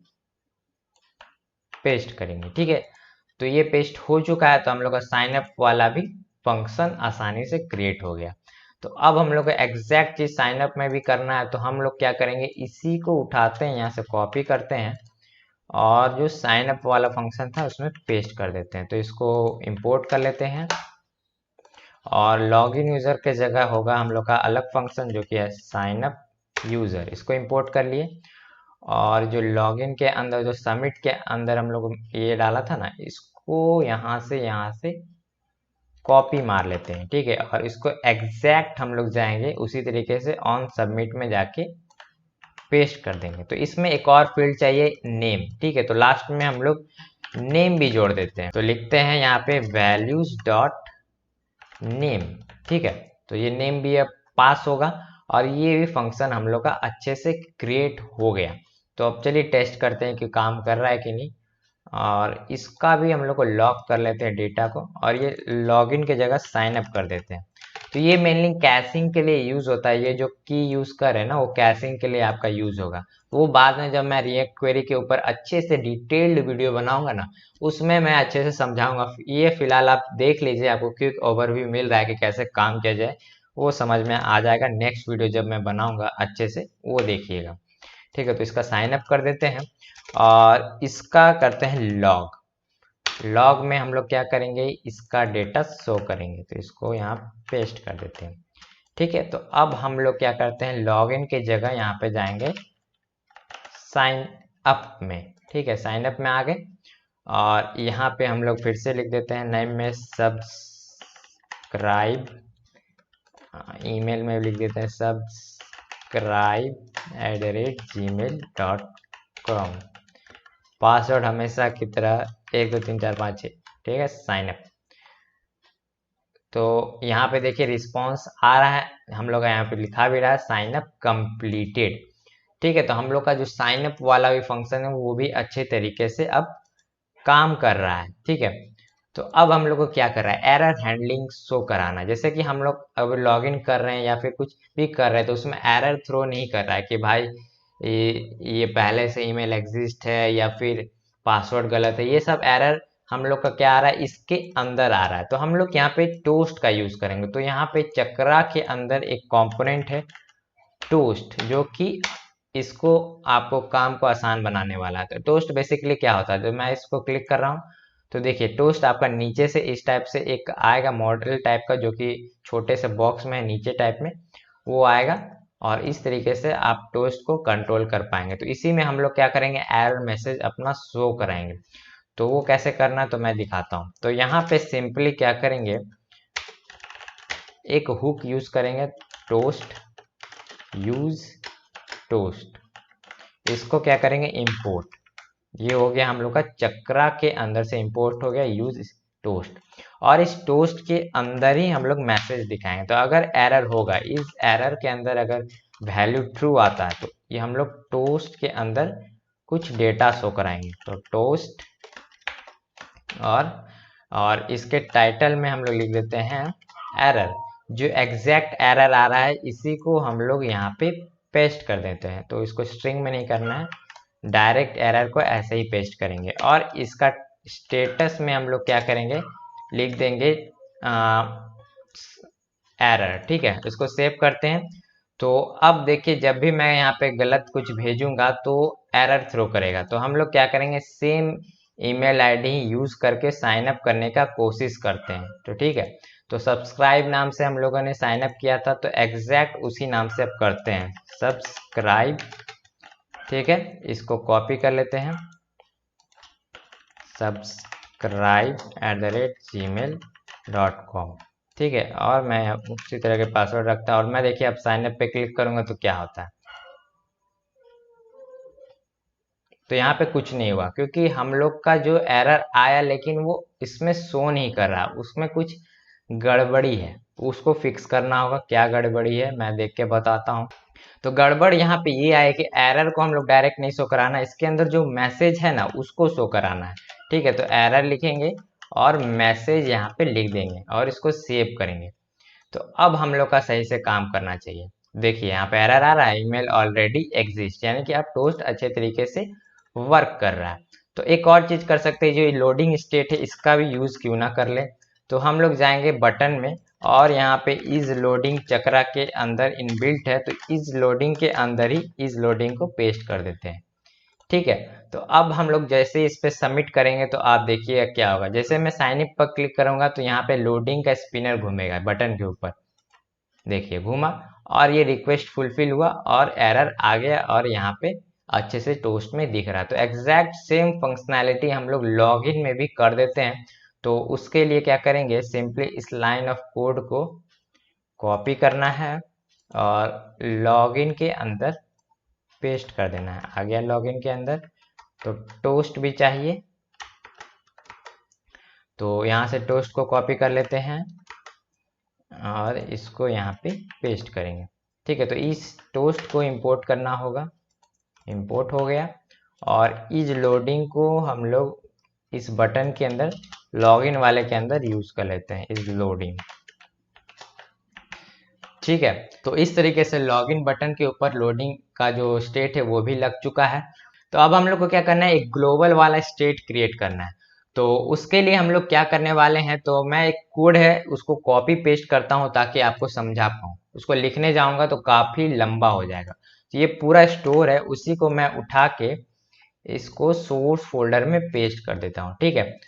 पेस्ट करेंगे, ठीक है। तो ये पेस्ट हो चुका है, तो हम लोग का साइन अप वाला भी फंक्शन आसानी से क्रिएट हो गया। तो अब हम लोग को एग्जैक्ट चीज साइन अप में भी करना है, तो हम लोग क्या करेंगे, इसी को उठाते हैं, यहाँ से कॉपी करते हैं और जो साइन अप वाला फंक्शन था उसमें पेस्ट कर देते हैं। तो इसको इंपोर्ट कर लेते हैं और लॉगिन यूजर के जगह होगा हम लोग का अलग फंक्शन जो कि है साइन अप यूजर, इसको इंपोर्ट कर लिए। और जो लॉगिन के अंदर जो सबमिट के अंदर हम लोग ये डाला था ना, इसको यहाँ से कॉपी मार लेते हैं, ठीक है। और इसको एग्जैक्ट हम लोग जाएंगे उसी तरीके से ऑन सबमिट में जाके पेस्ट कर देंगे। तो इसमें एक और फील्ड चाहिए नेम, ठीक है। तो लास्ट में हम लोग नेम भी जोड़ देते हैं, तो लिखते हैं यहाँ पे वैल्यूज डॉट नेम, ठीक है। तो ये नेम भी अब पास होगा और ये भी फंक्शन हम लोग का अच्छे से क्रिएट हो गया। तो अब चलिए टेस्ट करते हैं कि काम कर रहा है कि नहीं। और इसका भी हम लोग को लॉक कर लेते हैं डेटा को और ये लॉगिन के जगह साइन अप कर देते हैं। तो ये मेनली कैशिंग के लिए यूज होता है, ये जो की यूज कर रहे हैं ना वो कैशिंग के लिए आपका यूज होगा। वो बाद में जब मैं रिएक्ट क्वेरी के ऊपर अच्छे से डिटेल्ड वीडियो बनाऊंगा ना, उसमें मैं अच्छे से समझाऊंगा। ये फिलहाल आप देख लीजिए, आपको क्विक ओवरव्यू मिल रहा है कि कैसे काम किया जाए, वो समझ में आ जाएगा। नेक्स्ट वीडियो जब मैं बनाऊंगा अच्छे से वो देखिएगा, ठीक है। तो इसका साइन अप कर देते हैं और इसका करते हैं लॉग। लॉग में हम लोग क्या करेंगे, इसका डेटा शो करेंगे। तो इसको यहाँ पेस्ट कर देते हैं, ठीक है। तो अब हम लोग क्या करते हैं, लॉगिन के जगह यहाँ पे जाएंगे साइन अप में, ठीक है। साइन अप में आ गए और यहाँ पे हम लोग फिर से लिख देते हैं नेम में सब्सक्राइब, ईमेल में लिख देते हैं subscribe@gmail.com, पासवर्ड हमेशा की तरह 1 2 3 4 5 6, ठीक है। Sign up. तो यहाँ पे देखिए रिस्पांस आ रहा है, हम लोग यहाँ पे लिखा भी रहा है साइन अप कंप्लीटेड, ठीक है। तो हम लोग का जो साइन अप वाला भी फंक्शन है वो भी अच्छे तरीके से अब काम कर रहा है, ठीक है। तो अब हम लोग को क्या कर रहा है, एरर हैंडलिंग शो कराना। जैसे कि हम लोग अब लॉगिन कर रहे हैं या फिर कुछ भी कर रहे हैं तो उसमें एरर थ्रो नहीं कर रहा है कि भाई ये पहले से ईमेल एग्जिस्ट है या फिर पासवर्ड गलत है। ये सब एरर हम लोग का क्या आ रहा है, इसके अंदर आ रहा है। तो हम लोग यहाँ पे टोस्ट का यूज करेंगे। तो यहाँ पे चक्रा के अंदर एक कंपोनेंट है टोस्ट, जो कि इसको आपको काम को आसान बनाने वाला है। तो टोस्ट बेसिकली क्या होता है, तो मैं इसको क्लिक कर रहा हूँ तो देखिए टोस्ट आपका नीचे से इस टाइप से एक आएगा मॉडल टाइप का, जो कि छोटे से बॉक्स में नीचे टाइप में वो आएगा और इस तरीके से आप टोस्ट को कंट्रोल कर पाएंगे। तो इसी में हम लोग क्या करेंगे, एरर मैसेज अपना शो कराएंगे। तो वो कैसे करना है तो मैं दिखाता हूँ। तो यहाँ पे सिंपली क्या करेंगे, एक हुक यूज करेंगे, टोस्ट यूज टोस्ट, इसको क्या करेंगे इंपोर्ट। ये हो गया हम लोग का चक्रा के अंदर से इंपोर्ट हो गया यूज टोस्ट। और इस टोस्ट के अंदर ही हम लोग मैसेज दिखाएंगे। तो अगर एरर होगा, इस एरर के अंदर अगर वैल्यू ट्रू आता है तो ये हम लोग टोस्ट के अंदर कुछ डेटा शो कराएंगे। तो टोस्ट और इसके टाइटल में हम लोग लिख देते हैं एरर। जो एग्जैक्ट एरर आ रहा है इसी को हम लोग यहाँ पे पेस्ट कर देते हैं। तो इसको स्ट्रिंग में नहीं करना है, डायरेक्ट एरर को ऐसे ही पेस्ट करेंगे। और इसका स्टेटस में हम लोग क्या करेंगे, लिख देंगे एरर, ठीक है। इसको सेव करते हैं। तो अब देखिए जब भी मैं यहाँ पे गलत कुछ भेजूंगा तो एरर थ्रो करेगा। तो हम लोग क्या करेंगे, सेम ईमेल आईडी यूज करके साइन अप करने का कोशिश करते हैं। तो ठीक है, तो सब्सक्राइब नाम से हम लोगों ने साइन अप किया था, तो एग्जैक्ट उसी नाम से अब करते हैं सब्सक्राइब। ठीक है, इसको कॉपी कर लेते हैं, subscribe@gmail.com। ठीक है, और मैं उसी तरह के पासवर्ड रखता हूँ, और मैं देखिए अब साइन अप पे क्लिक करूंगा तो क्या होता है, तो यहाँ पे कुछ नहीं हुआ क्योंकि हम लोग का जो एरर आया लेकिन वो इसमें शो नहीं कर रहा, उसमें कुछ गड़बड़ी है, उसको फिक्स करना होगा। क्या गड़बड़ी है मैं देख के बताता हूँ। तो गड़बड़ यहाँ पे ये आए कि एरर को हम लोग डायरेक्ट नहीं शो कराना, इसके अंदर जो मैसेज है ना उसको शो कराना है। ठीक है, तो एरर लिखेंगे और मैसेज यहाँ पे लिख देंगे और इसको सेव करेंगे। तो अब हम लोग का सही से काम करना चाहिए। देखिए यहाँ पे एरर आ रहा है, ईमेल ऑलरेडी एग्जिस्ट, यानी कि आप टोस्ट अच्छे तरीके से वर्क कर रहा है। तो एक और चीज कर सकते हैं, जो लोडिंग स्टेट है इसका भी यूज क्यों ना कर ले। तो हम लोग जाएंगे बटन में और यहाँ पे इज लोडिंग चक्रा के अंदर इनबिल्ट है, तो इज लोडिंग के अंदर ही इज लोडिंग को पेस्ट कर देते हैं। ठीक है, तो अब हम लोग जैसे इस पे सबमिट करेंगे तो आप देखिए क्या होगा। जैसे मैं साइन अप पर क्लिक करूंगा तो यहाँ पे लोडिंग का स्पिनर घूमेगा बटन के ऊपर, देखिए घूमा और ये रिक्वेस्ट फुलफिल हुआ और एरर आ गया और यहाँ पे अच्छे से टोस्ट में दिख रहा है। तो एग्जैक्ट सेम फंक्शनैलिटी हम लोग लॉगिन में भी कर देते हैं। तो उसके लिए क्या करेंगे, सिंपली इस लाइन ऑफ कोड को कॉपी करना है और लॉगिन के अंदर पेस्ट कर देना है। आ गया लॉगिन के अंदर, तो टोस्ट भी चाहिए, तो यहाँ से टोस्ट को कॉपी कर लेते हैं और इसको यहाँ पे पेस्ट करेंगे। ठीक है, तो इस टोस्ट को इंपोर्ट करना होगा, इंपोर्ट हो गया। और इज लोडिंग को हम लोग इस बटन के अंदर लॉगिन वाले के अंदर यूज कर लेते हैं, इज लोडिंग। ठीक है, तो इस तरीके से लॉगिन बटन के ऊपर लोडिंग का जो स्टेट है वो भी लग चुका है। तो अब हम लोग को क्या करना है, एक ग्लोबल वाला स्टेट क्रिएट करना है। तो उसके लिए हम लोग क्या करने वाले हैं, तो मैं एक कोड है उसको कॉपी पेस्ट करता हूँ ताकि आपको समझा पाऊँ। उसको लिखने जाऊंगा तो काफी लंबा हो जाएगा। तो ये पूरा स्टोर है, उसी को मैं उठा के इसको सोर्स फोल्डर में पेस्ट कर देता हूँ। ठीक है,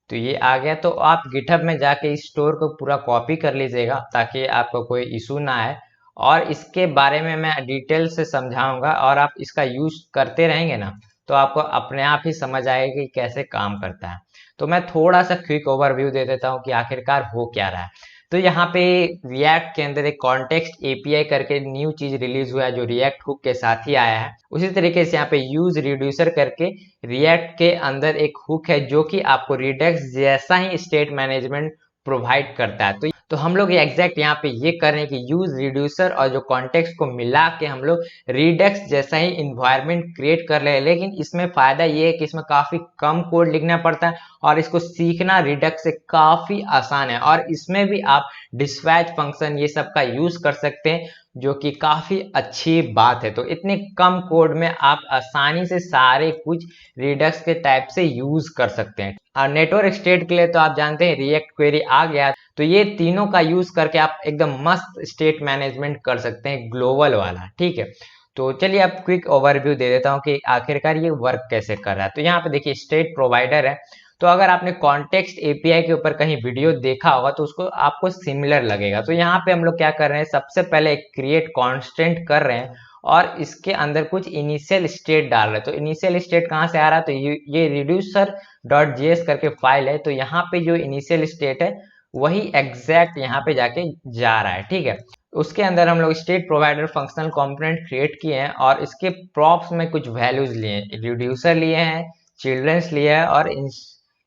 तो ये आ गया। तो आप गिटहब में जाके इस स्टोर को पूरा कॉपी कर लीजिएगा ताकि आपको कोई इशू ना आए, और इसके बारे में मैं डिटेल से समझाऊंगा और आप इसका यूज करते रहेंगे ना तो आपको अपने आप ही समझ आएगा कि कैसे काम करता है। तो मैं थोड़ा सा क्विक ओवरव्यू दे देता हूँ कि आखिरकार हो क्या रहा है। तो यहाँ पे रिएक्ट के अंदर एक कॉन्टेक्स्ट एपीआई करके न्यू चीज रिलीज हुआ है जो रिएक्ट हुक के साथ ही आया है। उसी तरीके से यहाँ पे यूज रिड्यूसर करके रिएक्ट के अंदर एक हुक है जो कि आपको रिडक्स जैसा ही स्टेट मैनेजमेंट प्रोवाइड करता है। तो हम लोग ये एग्जैक्ट यहाँ पे ये कर रहे हैं कि यूज रिड्यूसर और जो कॉन्टेक्स्ट को मिला के हम लोग रिडक्स जैसा ही इन्वायरमेंट क्रिएट कर रहे हैं। लेकिन इसमें फायदा ये है कि इसमें काफी कम कोड लिखना पड़ता है और इसको सीखना रिडक्स से काफी आसान है, और इसमें भी आप डिस्पैच फंक्शन ये सब का यूज कर सकते हैं जो कि काफी अच्छी बात है। तो इतने कम कोड में आप आसानी से सारे कुछ रिडक्स के टाइप से यूज कर सकते हैं। और नेटवर्क स्टेट के लिए तो आप जानते हैं रिएक्ट क्वेरी आ गया, तो ये तीनों का यूज करके आप एकदम मस्त स्टेट मैनेजमेंट कर सकते हैं ग्लोबल वाला। ठीक है, तो चलिए अब क्विक ओवरव्यू दे देता हूँ कि आखिरकार ये वर्क कैसे कर रहा है। तो यहाँ पे देखिए स्टेट प्रोवाइडर है, तो अगर आपने कॉन्टेक्स्ट एपीआई के ऊपर कहीं वीडियो देखा होगा तो उसको आपको सिमिलर लगेगा। तो यहाँ पे हम लोग क्या कर रहे हैं, सबसे पहले एक क्रिएट कॉन्स्टेंट कर रहे हैं और इसके अंदर कुछ इनिशियल स्टेट डाल रहे हैं। तो इनिशियल स्टेट कहाँ से आ रहा है, तो ये रिड्यूसर .js करके फाइल है। तो यहाँ पे जो इनिशियल स्टेट है वही एग्जैक्ट यहाँ पे जाके जा रहा है। ठीक है, उसके अंदर हम लोग state provider functional component create किए हैं और इसके प्रॉप्स में कुछ वैल्यूज लिए हैं, रिड्यूसर लिए हैं, चिल्ड्रंस लिए हैं और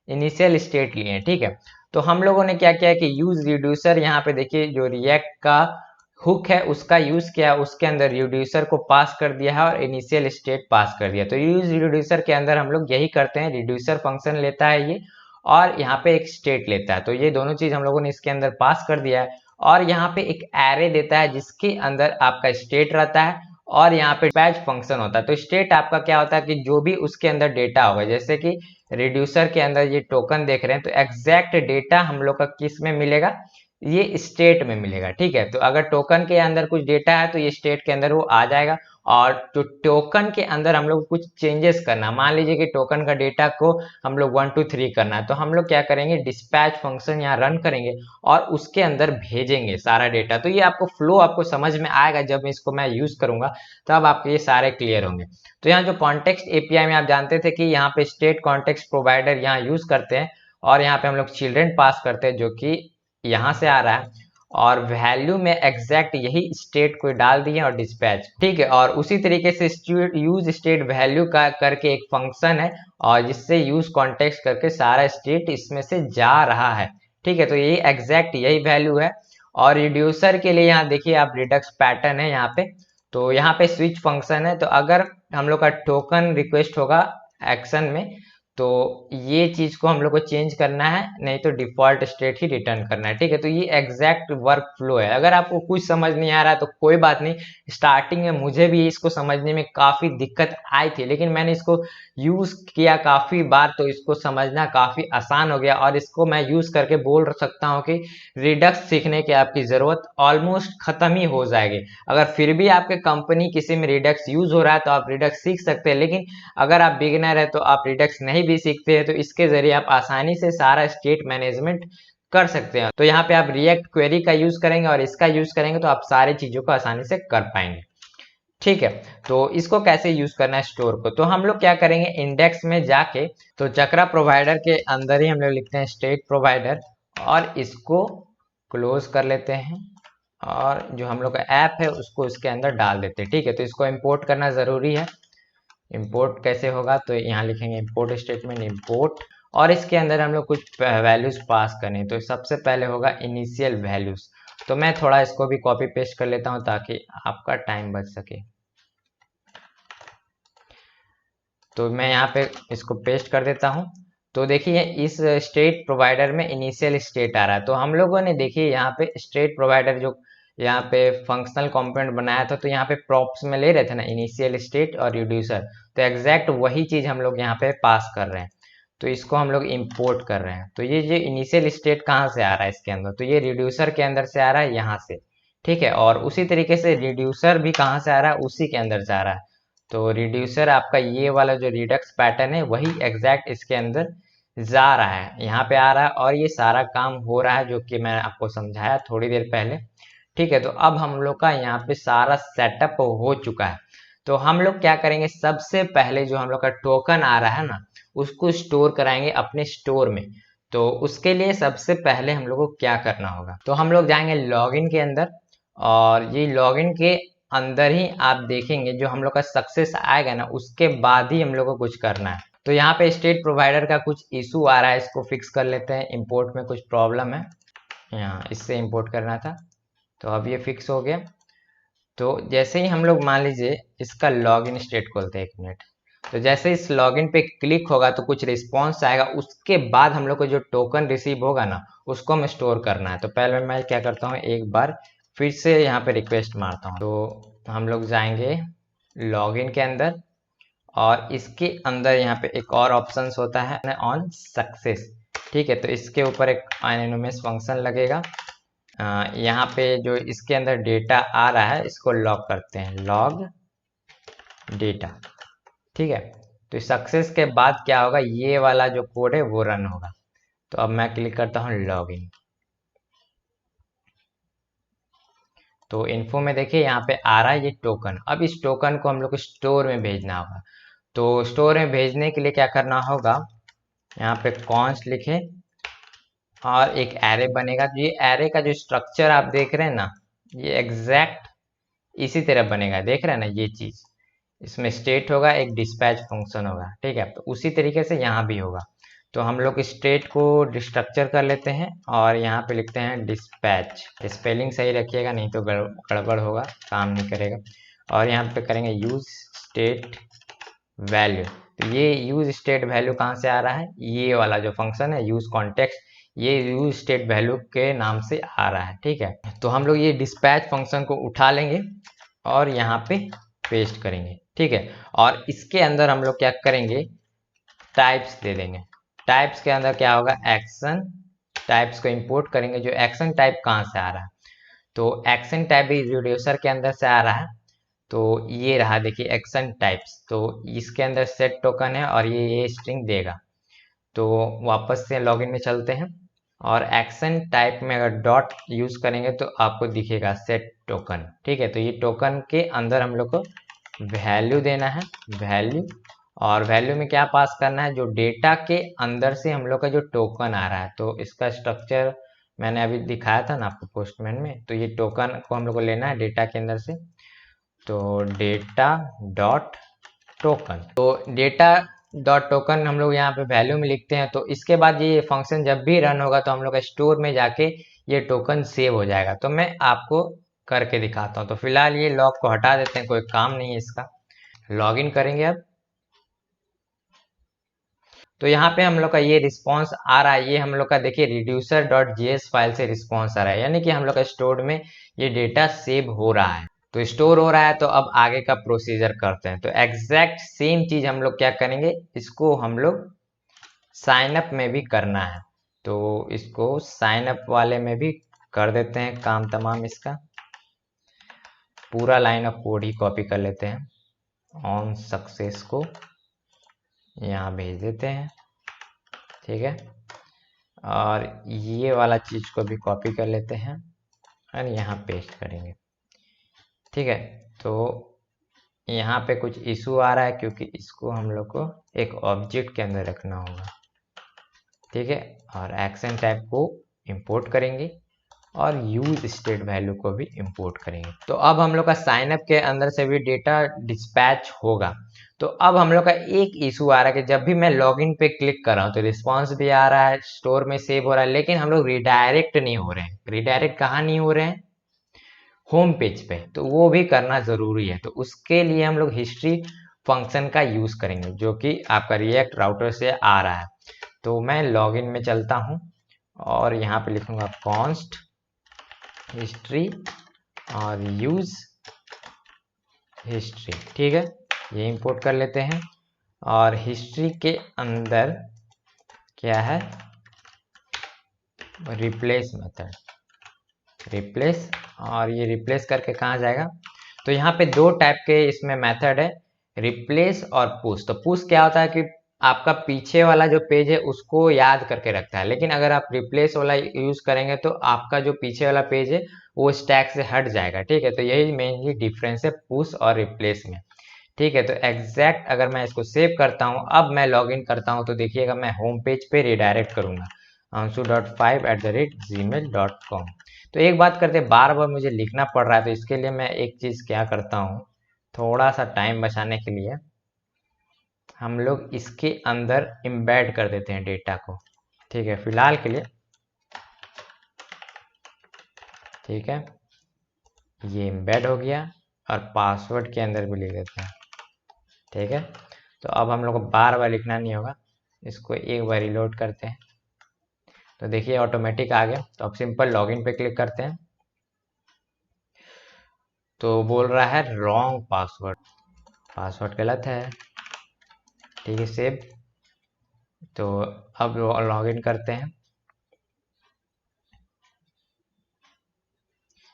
इनिशियल स्टेट लिए हैं। ठीक है, तो हम लोगों ने क्या किया कि यूज रिड्यूसर, यहाँ पे देखिए जो रिएक्ट का हुक है उसका यूज किया, उसके अंदर रिड्यूसर को पास कर दिया है और इनिशियल स्टेट पास कर दिया। तो यूज रिड्यूसर के अंदर हम लोग यही करते हैं, रिड्यूसर फंक्शन लेता है ये और यहाँ पे एक स्टेट लेता है। तो ये दोनों चीज हम लोगों ने इसके अंदर पास कर दिया है और यहाँ पे एक एरे देता है जिसके अंदर आपका स्टेट रहता है और यहाँ पे पैच फंक्शन होता है। तो स्टेट आपका क्या होता है कि जो भी उसके अंदर डेटा होगा, जैसे कि रिड्यूसर के अंदर ये टोकन देख रहे हैं तो एग्जैक्ट डेटा हम लोग का किस में मिलेगा, ये स्टेट में मिलेगा। ठीक है, तो अगर टोकन के अंदर कुछ डेटा है तो ये स्टेट के अंदर वो आ जाएगा और जो टोकन के अंदर हम लोग कुछ चेंजेस करना, मान लीजिए कि टोकन का डेटा को हम लोग 1 2 3 करना है, तो हम लोग क्या करेंगे, डिस्पैच फंक्शन यहाँ रन करेंगे और उसके अंदर भेजेंगे सारा डेटा। तो ये आपको फ्लो आपको समझ में आएगा जब इसको मैं यूज करूंगा, तब आपके ये सारे क्लियर होंगे। तो यहाँ जो कॉन्टेक्स्ट एपीआई में आप जानते थे कि यहाँ पे स्टेट कॉन्टेक्स्ट प्रोवाइडर यहाँ यूज करते हैं और यहाँ पे हम लोग चिल्ड्रेन पास करते हैं जो कि यहाँ से आ रहा है, और वैल्यू में एग्जैक्ट यही स्टेट को डाल दिए और डिस्पैच, ठीक है। और उसी तरीके से यूज स्टेट वैल्यू का करके एक फंक्शन है और जिससे यूज कॉन्टेक्स्ट करके सारा स्टेट इसमें से जा रहा है, ठीक है। तो यही एग्जैक्ट यही वैल्यू है। और रिड्यूसर के लिए यहाँ देखिए आप रिडक्स पैटर्न है यहाँ पे, तो यहाँ पे स्विच फंक्शन है। तो अगर हम लोग का टोकन रिक्वेस्ट होगा एक्शन में, तो ये चीज को हम लोग को चेंज करना है, नहीं तो डिफॉल्ट स्टेट ही रिटर्न करना है, ठीक है। तो ये एग्जैक्ट वर्क फ्लो है। अगर आपको कुछ समझ नहीं आ रहा है तो कोई बात नहीं, स्टार्टिंग में मुझे भी इसको समझने में काफी दिक्कत आई थी, लेकिन मैंने इसको यूज किया काफी बार तो इसको समझना काफी आसान हो गया। और इसको मैं यूज करके बोल सकता हूँ कि रिडक्स सीखने की आपकी जरूरत ऑलमोस्ट खत्म ही हो जाएगी। अगर फिर भी आपके कंपनी किसी में रिडक्स यूज हो रहा है तो आप रिडक्स सीख सकते हैं, लेकिन अगर आप बिगिनर है तो आप रिडक्स नहीं भी सीखते हैं तो इसके जरिए आप आसानी से सारा स्टेट मैनेजमेंट कर सकते हैं। तो यहाँ पे आप रिएक्ट क्वेरी का यूज करेंगे और इसका यूज करेंगे तो आप सारी चीजों को आसानी से कर पाएंगे, ठीक है। तो इसको कैसे यूज करना है स्टोर को, तो हम लोग क्या करेंगे, इंडेक्स में जाके तो चक्रा प्रोवाइडर के अंदर ही हम लोग लिखते हैं स्टेट प्रोवाइडर और इसको क्लोज कर लेते हैं और जो हम लोग का ऐप है उसको इसके अंदर डाल देते हैं, ठीक है। तो इसको इंपोर्ट करना जरूरी है। इंपोर्ट कैसे होगा, तो यहाँ लिखेंगे इंपोर्ट स्टेटमेंट इंपोर्ट और इसके अंदर हम लोग कुछ वैल्यूज पास करें। तो सबसे पहले होगा इनिशियल वैल्यूज, तो मैं थोड़ा इसको भी कॉपी पेस्ट कर लेता हूँ ताकि आपका टाइम बच सके। तो मैं यहाँ पे इसको पेस्ट कर देता हूँ। तो देखिए इस स्टेट प्रोवाइडर में इनिशियल स्टेट आ रहा है। तो हम लोगों ने देखिए यहाँ पे स्टेट प्रोवाइडर जो यहाँ पे फंक्शनल कंपोनेंट बनाया था, तो यहाँ पे प्रॉप्स में ले रहे थे ना इनिशियल स्टेट और रिड्यूसर, तो एग्जैक्ट वही चीज हम लोग यहाँ पे पास कर रहे हैं। तो इसको हम लोग इंपोर्ट कर रहे हैं। तो ये इनिशियल स्टेट कहाँ से आ रहा है इसके अंदर, तो ये रिड्यूसर के अंदर से आ रहा है यहाँ से, ठीक है। और उसी तरीके से रिड्यूसर भी कहाँ से आ रहा है, उसी के अंदर से आ रहा है। तो रिड्यूसर आपका ये वाला जो रिडक्स पैटर्न है वही एग्जैक्ट इसके अंदर जा रहा है, यहाँ पे आ रहा है और ये सारा काम हो रहा है जो कि मैं आपको समझाया थोड़ी देर पहले, ठीक है। तो अब हम लोग का यहाँ पे सारा सेटअप हो चुका है। तो हम लोग क्या करेंगे, सबसे पहले जो हम लोग का टोकन आ रहा है ना उसको स्टोर कराएंगे अपने स्टोर में। तो उसके लिए सबसे पहले हम लोग को क्या करना होगा, तो हम लोग जाएंगे लॉगिन के अंदर और ये लॉगिन के अंदर ही आप देखेंगे जो हम लोग का सक्सेस आएगा ना उसके बाद ही हम लोग को कुछ करना है। तो यहाँ पे स्टेट प्रोवाइडर का कुछ इशू आ रहा है, इसको फिक्स कर लेते हैं। इंपोर्ट में कुछ प्रॉब्लम है, यहाँ इससे इंपोर्ट करना था, तो अब ये फिक्स हो गया। तो जैसे ही हम लोग मान लीजिए इसका लॉगिन स्टेट खोलते हैं, 1 मिनट। तो जैसे इस लॉगिन पे क्लिक होगा तो कुछ रिस्पॉन्स आएगा, उसके बाद हम लोग को जो टोकन रिसीव होगा ना उसको हमें स्टोर करना है। तो पहले मैं क्या करता हूँ, एक बार फिर से यहाँ पे रिक्वेस्ट मारता हूँ। तो हम लोग जाएंगे लॉगिन के अंदर और इसके अंदर यहाँ पे एक और ऑप्शन होता है ऑन सक्सेस, ठीक है। तो इसके ऊपर एक एनोनिमस फंक्शन लगेगा। यहाँ पे जो इसके अंदर डेटा आ रहा है इसको लॉग करते हैं, लॉग डेटा, ठीक है। तो सक्सेस के बाद क्या होगा, ये वाला जो कोड है वो रन होगा। तो अब मैं क्लिक करता हूँ लॉगिन। तो इन्फो में देखिए यहाँ पे आ रहा है ये टोकन। अब इस टोकन को हम लोग को स्टोर में भेजना होगा। तो स्टोर में भेजने के लिए क्या करना होगा, यहाँ पे कॉन्स्ट लिखे और एक एरे बनेगा। ये एरे का जो स्ट्रक्चर आप देख रहे हैं ना, ये एग्जैक्ट इसी तरह बनेगा, देख रहे हैं ना ये चीज। इसमें स्टेट होगा, एक डिस्पैच फंक्शन होगा, ठीक है। तो उसी तरीके से यहाँ भी होगा। तो हम लोग स्टेट को डिस्ट्रक्चर कर लेते हैं और यहाँ पे लिखते हैं डिस्पैच। स्पेलिंग सही रखिएगा नहीं तो गड़बड़ होगा, काम नहीं करेगा। और यहाँ पे करेंगे यूज स्टेट वैल्यू। तो ये यूज स्टेट वैल्यू कहाँ से आ रहा है, ये वाला जो फंक्शन है यूज कॉन्टेक्स्ट, ये यूज स्टेट वैल्यू के नाम से आ रहा है, ठीक है। तो हम लोग ये डिस्पैच फंक्शन को उठा लेंगे और यहाँ पे पेस्ट करेंगे, ठीक है। और इसके अंदर हम लोग क्या करेंगे, टाइप्स दे देंगे। टाइप्स के अंदर क्या होगा, एक्शन टाइप्स को इंपोर्ट करेंगे। जो एक्शन टाइप कहाँ से आ रहा है, तो एक्शन टाइप भी रिड्यूसर के अंदर से आ रहा है। तो ये रहा देखिए एक्शन टाइप्स, तो इसके अंदर सेट टोकन है और ये स्ट्रिंग देगा। तो वापस से लॉगिन में चलते हैं और एक्शन टाइप में अगर डॉट यूज करेंगे तो आपको दिखेगा सेट टोकन। ठीक है, तो ये टोकन के अंदर हम लोग को वैल्यू देना है, वैल्यू, और वैल्यू में क्या पास करना है, जो डेटा के अंदर से हम लोग का जो टोकन आ रहा है। तो इसका स्ट्रक्चर मैंने अभी दिखाया था ना आपको पोस्टमैन में, तो ये टोकन को हम लोग को लेना है डेटा के अंदर से। तो डेटा डॉट टोकन, तो डेटा डॉट टोकन हम लोग यहाँ पे वैल्यू में लिखते हैं। तो इसके बाद ये फंक्शन जब भी रन होगा तो हम लोग स्टोर में जाके ये टोकन सेव हो जाएगा। तो मैं आपको करके दिखाता हूँ। तो फिलहाल ये लॉग को हटा देते हैं, कोई काम नहीं है इसका। लॉगिन करेंगे अब, तो यहाँ पे हम लोग का ये रिस्पॉन्स आ रहा है। ये हम लोग का देखिए रिड्यूसर डॉट जेएस फाइल से रिस्पॉन्स आ रहा है, यानी कि हम लोग का स्टोर में ये डेटा सेव हो रहा है। तो स्टोर हो रहा है, तो अब आगे का प्रोसीजर करते हैं। तो एग्जैक्ट सेम चीज हम लोग क्या करेंगे, इसको हम लोग साइन अप में भी करना है। तो इसको साइन अप वाले में भी कर देते हैं काम तमाम। इसका पूरा line of code he copy कर लेते हैं। ऑन सक्सेस को यहाँ भेज देते हैं, ठीक है। और ये वाला चीज को भी कॉपी कर लेते हैं और यहाँ पेस्ट करेंगे, ठीक है। तो यहाँ पे कुछ इशू आ रहा है क्योंकि इसको हम लोग को एक ऑब्जेक्ट के अंदर रखना होगा, ठीक है। और एक्शन टाइप को इंपोर्ट करेंगे और यूज स्टेट वैल्यू को भी इंपोर्ट करेंगे। तो अब हम लोग का साइन अप के अंदर से भी डेटा डिस्पैच होगा। तो अब हम लोग का एक इशू आ रहा है कि जब भी मैं लॉगिन पे क्लिक कर रहा हूँ तो रिस्पॉन्स भी आ रहा है, स्टोर में सेव हो रहा है, लेकिन हम लोग रिडायरेक्ट नहीं हो रहे हैं। रिडायरेक्ट कहाँ नहीं हो रहे हैं, होम पेज पे। तो वो भी करना जरूरी है। तो उसके लिए हम लोग हिस्ट्री फंक्शन का यूज करेंगे, जो कि आपका रिएक्ट राउटर से आ रहा है। तो मैं लॉगिन में चलता हूँ और यहाँ पे लिखूंगा कॉन्स्ट हिस्ट्री और यूज हिस्ट्री, ठीक है। ये इंपोर्ट कर लेते हैं और हिस्ट्री के अंदर क्या है, रिप्लेस मेथड, रिप्लेस, और ये रिप्लेस करके कहाँ जाएगा। तो यहाँ पे दो टाइप के इसमें मेथड है, रिप्लेस और पुश। तो पुश क्या होता है कि आपका पीछे वाला जो पेज है उसको याद करके रखता है, लेकिन अगर आप रिप्लेस वाला यूज करेंगे तो आपका जो पीछे वाला पेज है वो स्टैक से हट जाएगा, ठीक है। तो यही मेनली डिफरेंस है पुश और रिप्लेस में, ठीक है। तो एग्जैक्ट अगर मैं इसको सेव करता हूँ, अब मैं लॉगिन करता हूँ, तो देखिएगा मैं होम पेज पे रिडायरेक्ट करूंगा ansu.5@gmail.com। तो एक बात करते, बार बार मुझे लिखना पड़ रहा है, तो इसके लिए मैं एक चीज क्या करता हूँ, थोड़ा सा टाइम बचाने के लिए हम लोग इसके अंदर एम्बेड कर देते हैं डेटा को, ठीक है, फिलहाल के लिए, ठीक है। ये एम्बेड हो गया और पासवर्ड के अंदर भी लिख देते हैं, ठीक है। तो अब हम लोग को बार बार लिखना नहीं होगा, इसको एक बार रिलोड करते हैं। तो देखिए ऑटोमेटिक आ गया। तो अब सिंपल लॉगिन पे क्लिक करते हैं, तो बोल रहा है रॉन्ग पासवर्ड, पासवर्ड गलत है, ठीक है, सेव। तो अब लॉगिन करते हैं,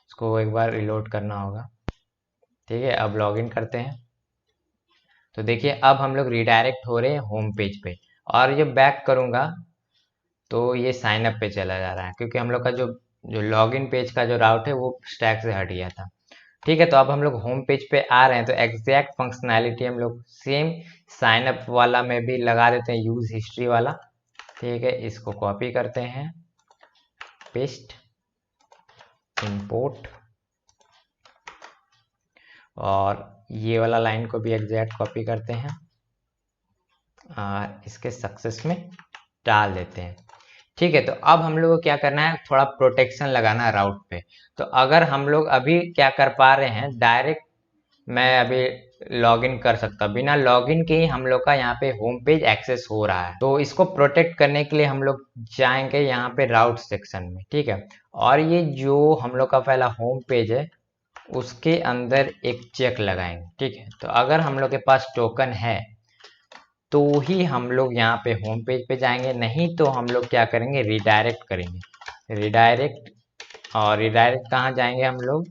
इसको एक बार रिलोड करना होगा, ठीक है। अब लॉगिन करते हैं, तो देखिए अब हम लोग रिडायरेक्ट हो रहे हैं होम पेज पे, और जब बैक करूंगा तो ये साइन अप पे चला जा रहा है, क्योंकि हम लोग का जो जो लॉगिन पेज का जो राउट है वो स्टैक से हट गया था, ठीक है। तो अब हम लोग होम पेज पे आ रहे हैं, तो एग्जैक्ट फंक्शनैलिटी हम लोग सेम साइन अप वाला में भी लगा देते हैं, यूज हिस्ट्री वाला, ठीक है। इसको कॉपी करते हैं, पेस्ट, इंपोर्ट, और ये वाला लाइन को भी एग्जैक्ट कॉपी करते हैं और इसके सक्सेस में डाल देते हैं, ठीक है। तो अब हम लोग को क्या करना है, थोड़ा प्रोटेक्शन लगाना है राउट पे। तो अगर हम लोग अभी क्या कर पा रहे हैं, डायरेक्ट मैं अभी लॉगिन कर सकता, बिना लॉगिन के ही हम लोग का यहाँ पे होम पेज एक्सेस हो रहा है। तो इसको प्रोटेक्ट करने के लिए हम लोग जाएंगे यहाँ पे राउट सेक्शन में, ठीक है। और ये जो हम लोग का पहला होम पेज है उसके अंदर एक चेक लगाएंगे, ठीक है। तो अगर हम लोग के पास टोकन है तो ही हम लोग यहाँ पे होम पेज पे जाएंगे, नहीं तो हम लोग क्या करेंगे, रिडायरेक्ट करेंगे, रिडायरेक्ट। और रिडायरेक्ट कहाँ जाएंगे हम लोग,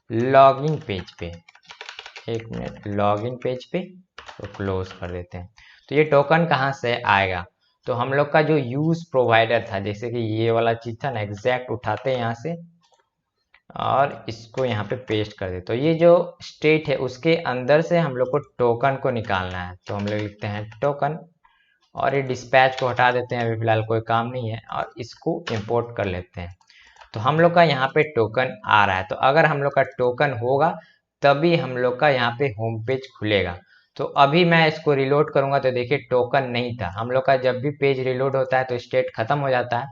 लॉगिन पेज पे, एक मिनट, लॉगिन पेज पे तो क्लोज कर देते हैं। तो ये टोकन कहाँ से आएगा, तो हम लोग का जो यूज प्रोवाइडर था, जैसे कि ये वाला चीज था ना, एग्जैक्ट उठाते हैं यहाँ से और इसको यहाँ पे पेस्ट कर दे। तो ये जो स्टेट है उसके अंदर से हम लोग को टोकन को निकालना है, तो हम लोग लिखते हैं टोकन और ये डिस्पैच को हटा देते हैं, अभी फिलहाल कोई काम नहीं है, और इसको इंपोर्ट कर लेते हैं। तो हम लोग का यहाँ पे टोकन आ रहा है। तो अगर हम लोग का टोकन होगा तभी हम लोग का यहाँ पे होम पेज खुलेगा। तो अभी मैं इसको रिलोड करूंगा तो देखिए टोकन नहीं था। हम लोग का जब भी पेज रिलोड होता है तो स्टेट खत्म हो जाता है।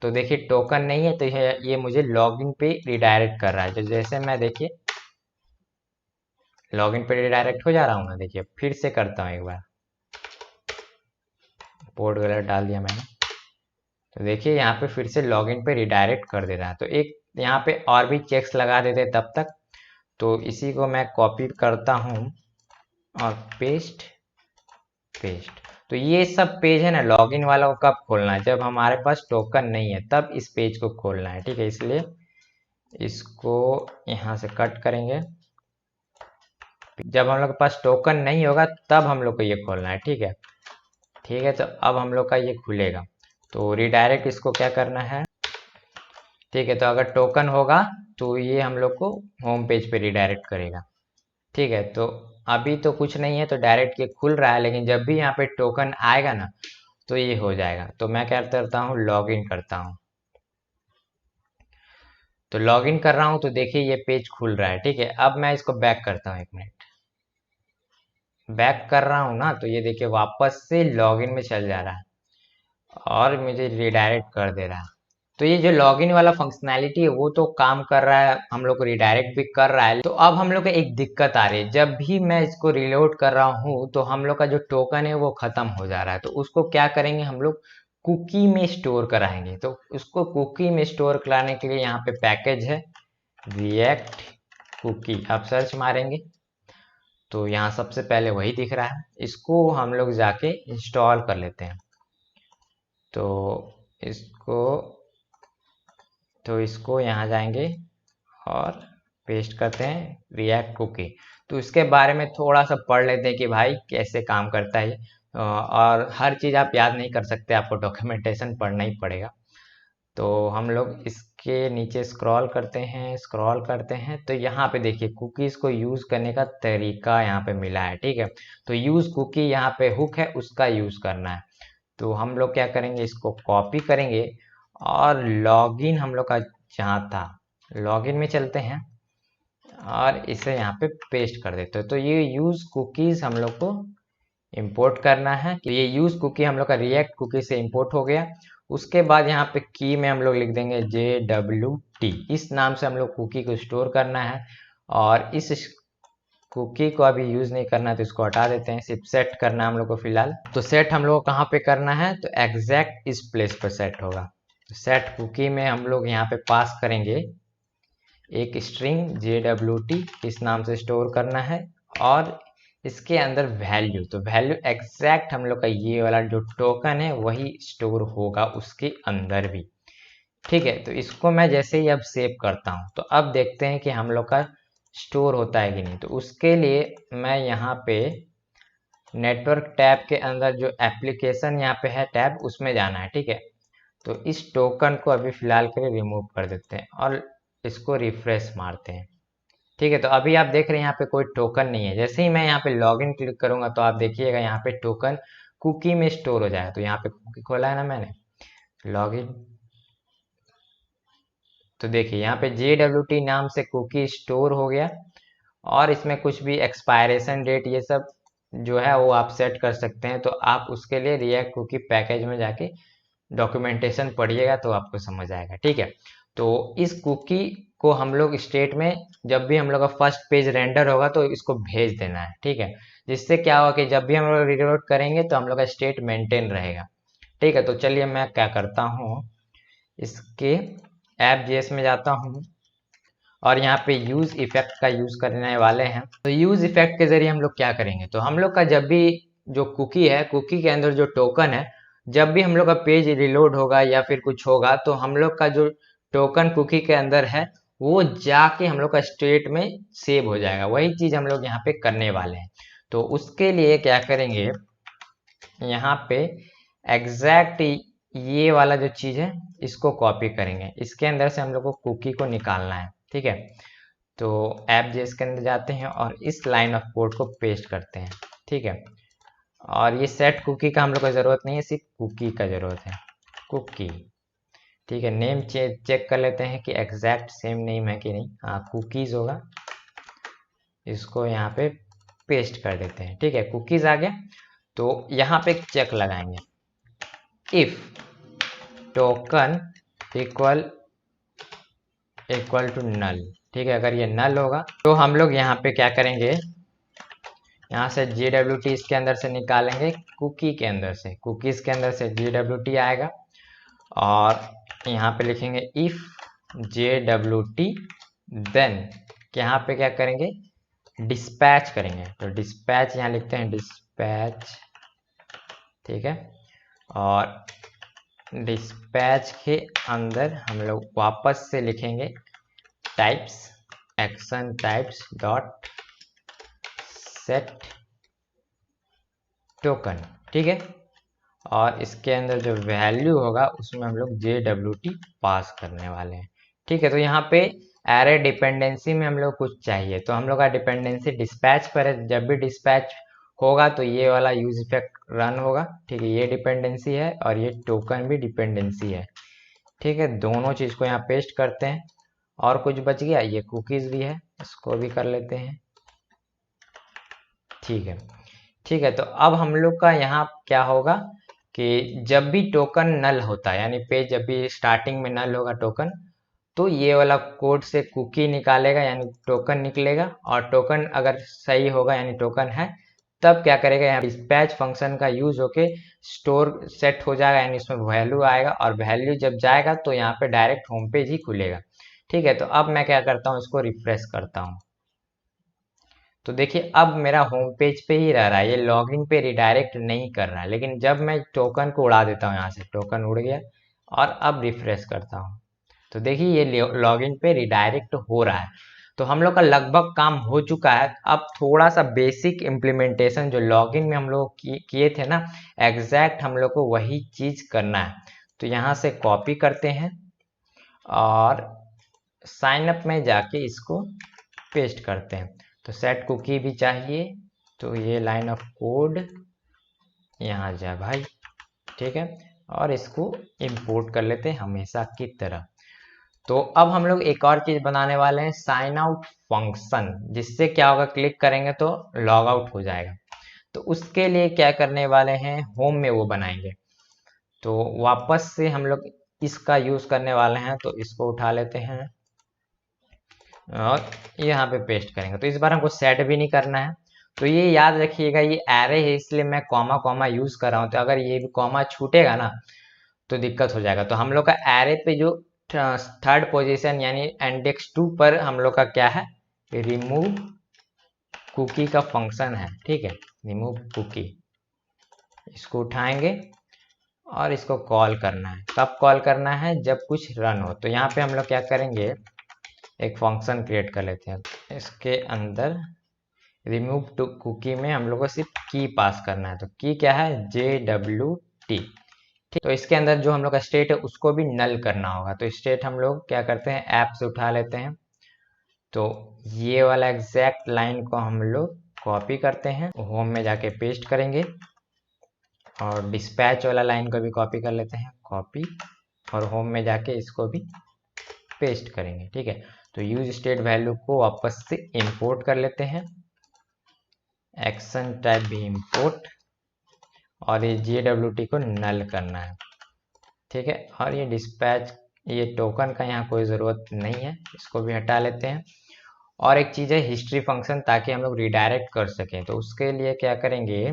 तो देखिए टोकन नहीं है, तो ये मुझे लॉगिन पे रिडायरेक्ट कर रहा है। तो जैसे मैं देखिए लॉगिन पे रिडायरेक्ट हो जा रहा हूँ ना, देखिए फिर से करता हूँ एक बार, पोर्ट गलत डाल दिया मैंने। तो देखिए यहाँ पे फिर से लॉगिन पे रिडायरेक्ट कर दे रहा है। तो एक यहाँ पे और भी चेक्स लगा देते तब तक। तो इसी को मैं कॉपी करता हूँ और पेस्ट पेस्ट। तो ये सब पेज है ना, लॉगिन वाला को कब खोलना है, जब हमारे पास टोकन नहीं है तब इस पेज को खोलना है, ठीक है। इसलिए इसको यहाँ से कट करेंगे। जब हम लोग के पास टोकन नहीं होगा तब हम लोग को ये खोलना है, ठीक है। ठीक है, तो अब हम लोग का ये खुलेगा। तो रिडायरेक्ट इसको क्या करना है, ठीक है। तो अगर टोकन होगा तो ये हम लोग को होम पेज पे रिडायरेक्ट करेगा, ठीक है। तो अभी तो कुछ नहीं है तो डायरेक्ट ये खुल रहा है, लेकिन जब भी यहाँ पे टोकन आएगा ना तो ये हो जाएगा। तो मैं क्या करता हूँ, लॉग इन करता हूँ। तो लॉग इन कर रहा हूँ तो देखिए ये पेज खुल रहा है, ठीक है। अब मैं इसको बैक करता हूँ, एक मिनट, बैक कर रहा हूँ ना, तो ये देखिए वापस से लॉगिन में चल जा रहा है और मुझे रिडायरेक्ट कर दे रहा है। तो ये जो लॉगिन वाला फंक्शनैलिटी है वो तो काम कर रहा है, हम लोग को रिडायरेक्ट भी कर रहा है। तो अब हम लोग को एक दिक्कत आ रही है, जब भी मैं इसको रिलोड कर रहा हूँ तो हम लोग का जो टोकन है वो खत्म हो जा रहा है। तो उसको क्या करेंगे, हम लोग कुकी में स्टोर कराएंगे। तो उसको कुकी में स्टोर कराने के लिए यहाँ पे पैकेज है रिएक्ट कुकी, आप सर्च मारेंगे तो यहाँ सबसे पहले वही दिख रहा है। इसको हम लोग जाके इंस्टॉल कर लेते हैं। तो इसको यहाँ जाएंगे और पेस्ट करते हैं रिएक्ट कुकी। तो इसके बारे में थोड़ा सा पढ़ लेते हैं कि भाई कैसे काम करता है। और हर चीज़ आप याद नहीं कर सकते, आपको डॉक्यूमेंटेशन पढ़ना ही पड़ेगा। तो हम लोग इसके नीचे स्क्रॉल करते हैं तो यहाँ पे देखिए कुकीज़ को यूज़ करने का तरीका यहाँ पे मिला है, ठीक है। तो यूज़ कुकी यहाँ पे हुक है, उसका यूज़ करना है। तो हम लोग क्या करेंगे, इसको कॉपी करेंगे और लॉगिन हम लोग का जहाँ था, लॉगिन में चलते हैं और इसे यहाँ पे पेस्ट कर देते हैं। तो ये यूज़ कुकीज़ हम लोग को इंपोर्ट करना है। कि ये यूज़ कुकी हम लोग का रिएक्ट कुकी से इंपोर्ट हो गया। उसके बाद यहाँ पे की में हम लोग लिख देंगे JWT, इस नाम से हम लोग कुकी को स्टोर करना है। और इस कुकी को अभी यूज नहीं करना तो इसको हटा देते हैं, सिर्फ सेट करना है हम लोग को फिलहाल। तो सेट हम लोग को कहाँ पे करना है, तो एग्जैक्ट इस प्लेस पर सेट होगा। तो सेट कुकी में हम लोग यहाँ पे पास करेंगे एक स्ट्रिंग JWT, इस नाम से स्टोर करना है। और इसके अंदर वैल्यू, तो वैल्यू एग्जैक्ट हम लोग का ये वाला जो टोकन है वही स्टोर होगा उसके अंदर भी, ठीक है। तो इसको मैं जैसे ही अब सेव करता हूँ तो अब देखते हैं कि हम लोग का स्टोर होता है कि नहीं। तो उसके लिए मैं यहाँ पे नेटवर्क टैब के अंदर जो एप्लीकेशन यहाँ पे है टैब, उसमें जाना है, ठीक है। तो इस टोकन को अभी फिलहाल के लिए रिमूव कर देते हैं और इसको रिफ्रेश मारते हैं, ठीक है। तो अभी आप देख रहे हैं यहाँ पे कोई टोकन नहीं है। जैसे ही मैं यहाँ पे लॉगिन क्लिक करूंगा तो आप देखिएगा यहाँ पे टोकन कुकी में स्टोर हो जाएगा। तो यहाँ पे कुकी खोला है ना मैंने, लॉगिन, तो देखिए यहाँ पे JWT नाम से कुकी स्टोर हो गया। और इसमें कुछ भी एक्सपायरेशन डेट ये सब जो है वो आप सेट कर सकते हैं। तो आप उसके लिए रिएक्ट कुकी पैकेज में जाके डॉक्यूमेंटेशन पढ़िएगा तो आपको समझ आएगा, ठीक है। तो इस कुकी को हम लोग स्टेट में जब भी हम लोग का फर्स्ट पेज रेंडर होगा तो इसको भेज देना है, ठीक है। जिससे क्या होगा कि जब भी हम लोग रिलोड करेंगे तो हम लोग का स्टेट मेंटेन रहेगा, ठीक है। तो चलिए मैं क्या करता हूँ, इसके app.js में जाता हूँ और यहाँ पे यूज इफेक्ट का यूज करने वाले हैं। तो यूज इफेक्ट के जरिए हम लोग क्या करेंगे, तो हम लोग का जब भी जो कुकी है, कुकी के अंदर जो टोकन है, जब भी हम लोग का पेज रिलोड होगा या फिर कुछ होगा तो हम लोग का जो टोकन कुकी के अंदर है वो जाके हम लोग का स्टेट में सेव हो जाएगा। वही चीज हम लोग यहाँ पे करने वाले हैं। तो उसके लिए क्या करेंगे, यहाँ पे एग्जैक्ट ये वाला जो चीज है इसको कॉपी करेंगे। इसके अंदर से हम लोग को कुकी को निकालना है, ठीक है। तो ऐप जेएस के अंदर जाते हैं और इस लाइन ऑफ कोड को पेस्ट करते हैं, ठीक है। और ये सेट कुकी का हम लोग को जरूरत नहीं है, सिर्फ कुकी का जरूरत है, कुकी, ठीक है। नेम चेक कर लेते हैं कि एग्जैक्ट सेम नेम है कि नहीं। हाँ, कुकीज होगा, इसको यहाँ पे पेस्ट कर देते हैं, ठीक है। कुकीज आ गया। तो यहाँ पे एक चेक लगाएंगे, if token equal to null, ठीक है। अगर ये नल होगा तो हम लोग यहाँ पे क्या करेंगे, यहाँ से JWT इसके अंदर से निकालेंगे, कुकी के अंदर से, कुकीज के अंदर से JWT आएगा। और यहाँ पे लिखेंगे इफ JWT, देन यहाँ पे क्या करेंगे, डिस्पैच करेंगे। तो डिस्पैच यहाँ लिखते हैं, डिस्पैच, ठीक है। और डिस्पैच के अंदर हम लोग वापस से लिखेंगे types, action types dot set token, ठीक है। और इसके अंदर जो वैल्यू होगा उसमें हम लोग JWT पास करने वाले हैं, ठीक है। तो यहाँ पे एरे डिपेंडेंसी में हम लोग कुछ चाहिए, तो हम लोग का डिपेंडेंसी डिस्पैच पर है। जब भी डिस्पैच होगा तो ये वाला यूज इफेक्ट रन होगा, ठीक है। ये डिपेंडेंसी है और ये टोकन भी डिपेंडेंसी है, ठीक है। दोनों चीज को यहाँ पेस्ट करते हैं। और कुछ बच गया, ये कुकीज भी है, इसको भी कर लेते हैं, ठीक है। ठीक है, तो अब हम लोग का यहाँ क्या होगा कि जब भी टोकन नल होता है, यानी पेज जब भी स्टार्टिंग में नल होगा टोकन, तो ये वाला कोड से कुकी निकालेगा, यानी टोकन निकलेगा। और टोकन अगर सही होगा यानी टोकन है, तब क्या करेगा, यहाँ डिस्पैच फंक्शन का यूज होके स्टोर सेट हो जाएगा, यानी इसमें वैल्यू आएगा। और वैल्यू जब जाएगा तो यहाँ पे डायरेक्ट होम पेज ही खुलेगा, ठीक है। तो अब मैं क्या करता हूँ, इसको रिफ्रेश करता हूँ। तो देखिए अब मेरा होम पेज पे ही रह रहा है, ये लॉगिन पे रिडायरेक्ट नहीं कर रहा है। लेकिन जब मैं टोकन को उड़ा देता हूँ, यहाँ से टोकन उड़ गया, और अब रिफ्रेश करता हूँ, तो देखिए ये लॉगिन पे रिडायरेक्ट हो रहा है। तो हम लोग का लगभग काम हो चुका है। अब थोड़ा सा बेसिक इम्प्लीमेंटेशन जो लॉगिन में हम लोग किए थे ना, एग्जैक्ट हम लोग को वही चीज करना है। तो यहाँ से कॉपी करते हैं और साइन अप में जाके इसको पेस्ट करते हैं। तो सेट कुकी भी चाहिए, तो ये लाइन ऑफ कोड यहाँ जाए भाई, ठीक है। और इसको इंपोर्ट कर लेते हैं हमेशा की तरह। तो अब हम लोग एक और चीज बनाने वाले हैं, साइन आउट फंक्शन, जिससे क्या होगा, क्लिक करेंगे तो लॉग आउट हो जाएगा। तो उसके लिए क्या करने वाले हैं, होम में वो बनाएंगे। तो वापस से हम लोग इसका यूज करने वाले हैं, तो इसको उठा लेते हैं और यहाँ पे पेस्ट करेंगे। तो इस बार हमको सेट भी नहीं करना है। तो ये याद रखिएगा, ये एरे है इसलिए मैं कॉमा कॉमा यूज कर रहा हूँ। तो अगर ये भी कॉमा छूटेगा ना तो दिक्कत हो जाएगा। तो हम लोग का एरे पे जो थर्ड पोजीशन यानी इंडेक्स 2 पर हम लोग का क्या है, रिमूव कुकी का फंक्शन है, ठीक है। रिमूव कुकी, इसको उठाएंगे और इसको कॉल करना है। कब कॉल करना है, जब कुछ रन हो। तो यहाँ पे हम लोग क्या करेंगे, एक फंक्शन क्रिएट कर लेते हैं। इसके अंदर रिमूव टू कुकी में हम लोग को सिर्फ की पास करना है। तो की क्या है, JWT, ठीक। तो इसके अंदर जो हम लोग का स्टेट है उसको भी नल करना होगा। तो स्टेट हम लोग क्या करते हैं, ऐप से उठा लेते हैं। तो ये वाला एग्जैक्ट लाइन को हम लोग कॉपी करते हैं, होम में जाके पेस्ट करेंगे। और डिस्पैच वाला लाइन को भी कॉपी कर लेते हैं, कॉपी, और होम में जाके इसको भी पेस्ट करेंगे, ठीक है। तो यूज स्टेट वैल्यू को वापस से इंपोर्ट कर लेते हैं, एक्शन टाइप भी इंपोर्ट, और ये JWT को नल करना है, ठीक है। और ये डिस्पैच, ये टोकन का यहाँ कोई ज़रूरत नहीं है, इसको भी हटा लेते हैं। और एक चीज़ है हिस्ट्री फंक्शन, ताकि हम लोग रिडायरेक्ट कर सकें। तो उसके लिए क्या करेंगे,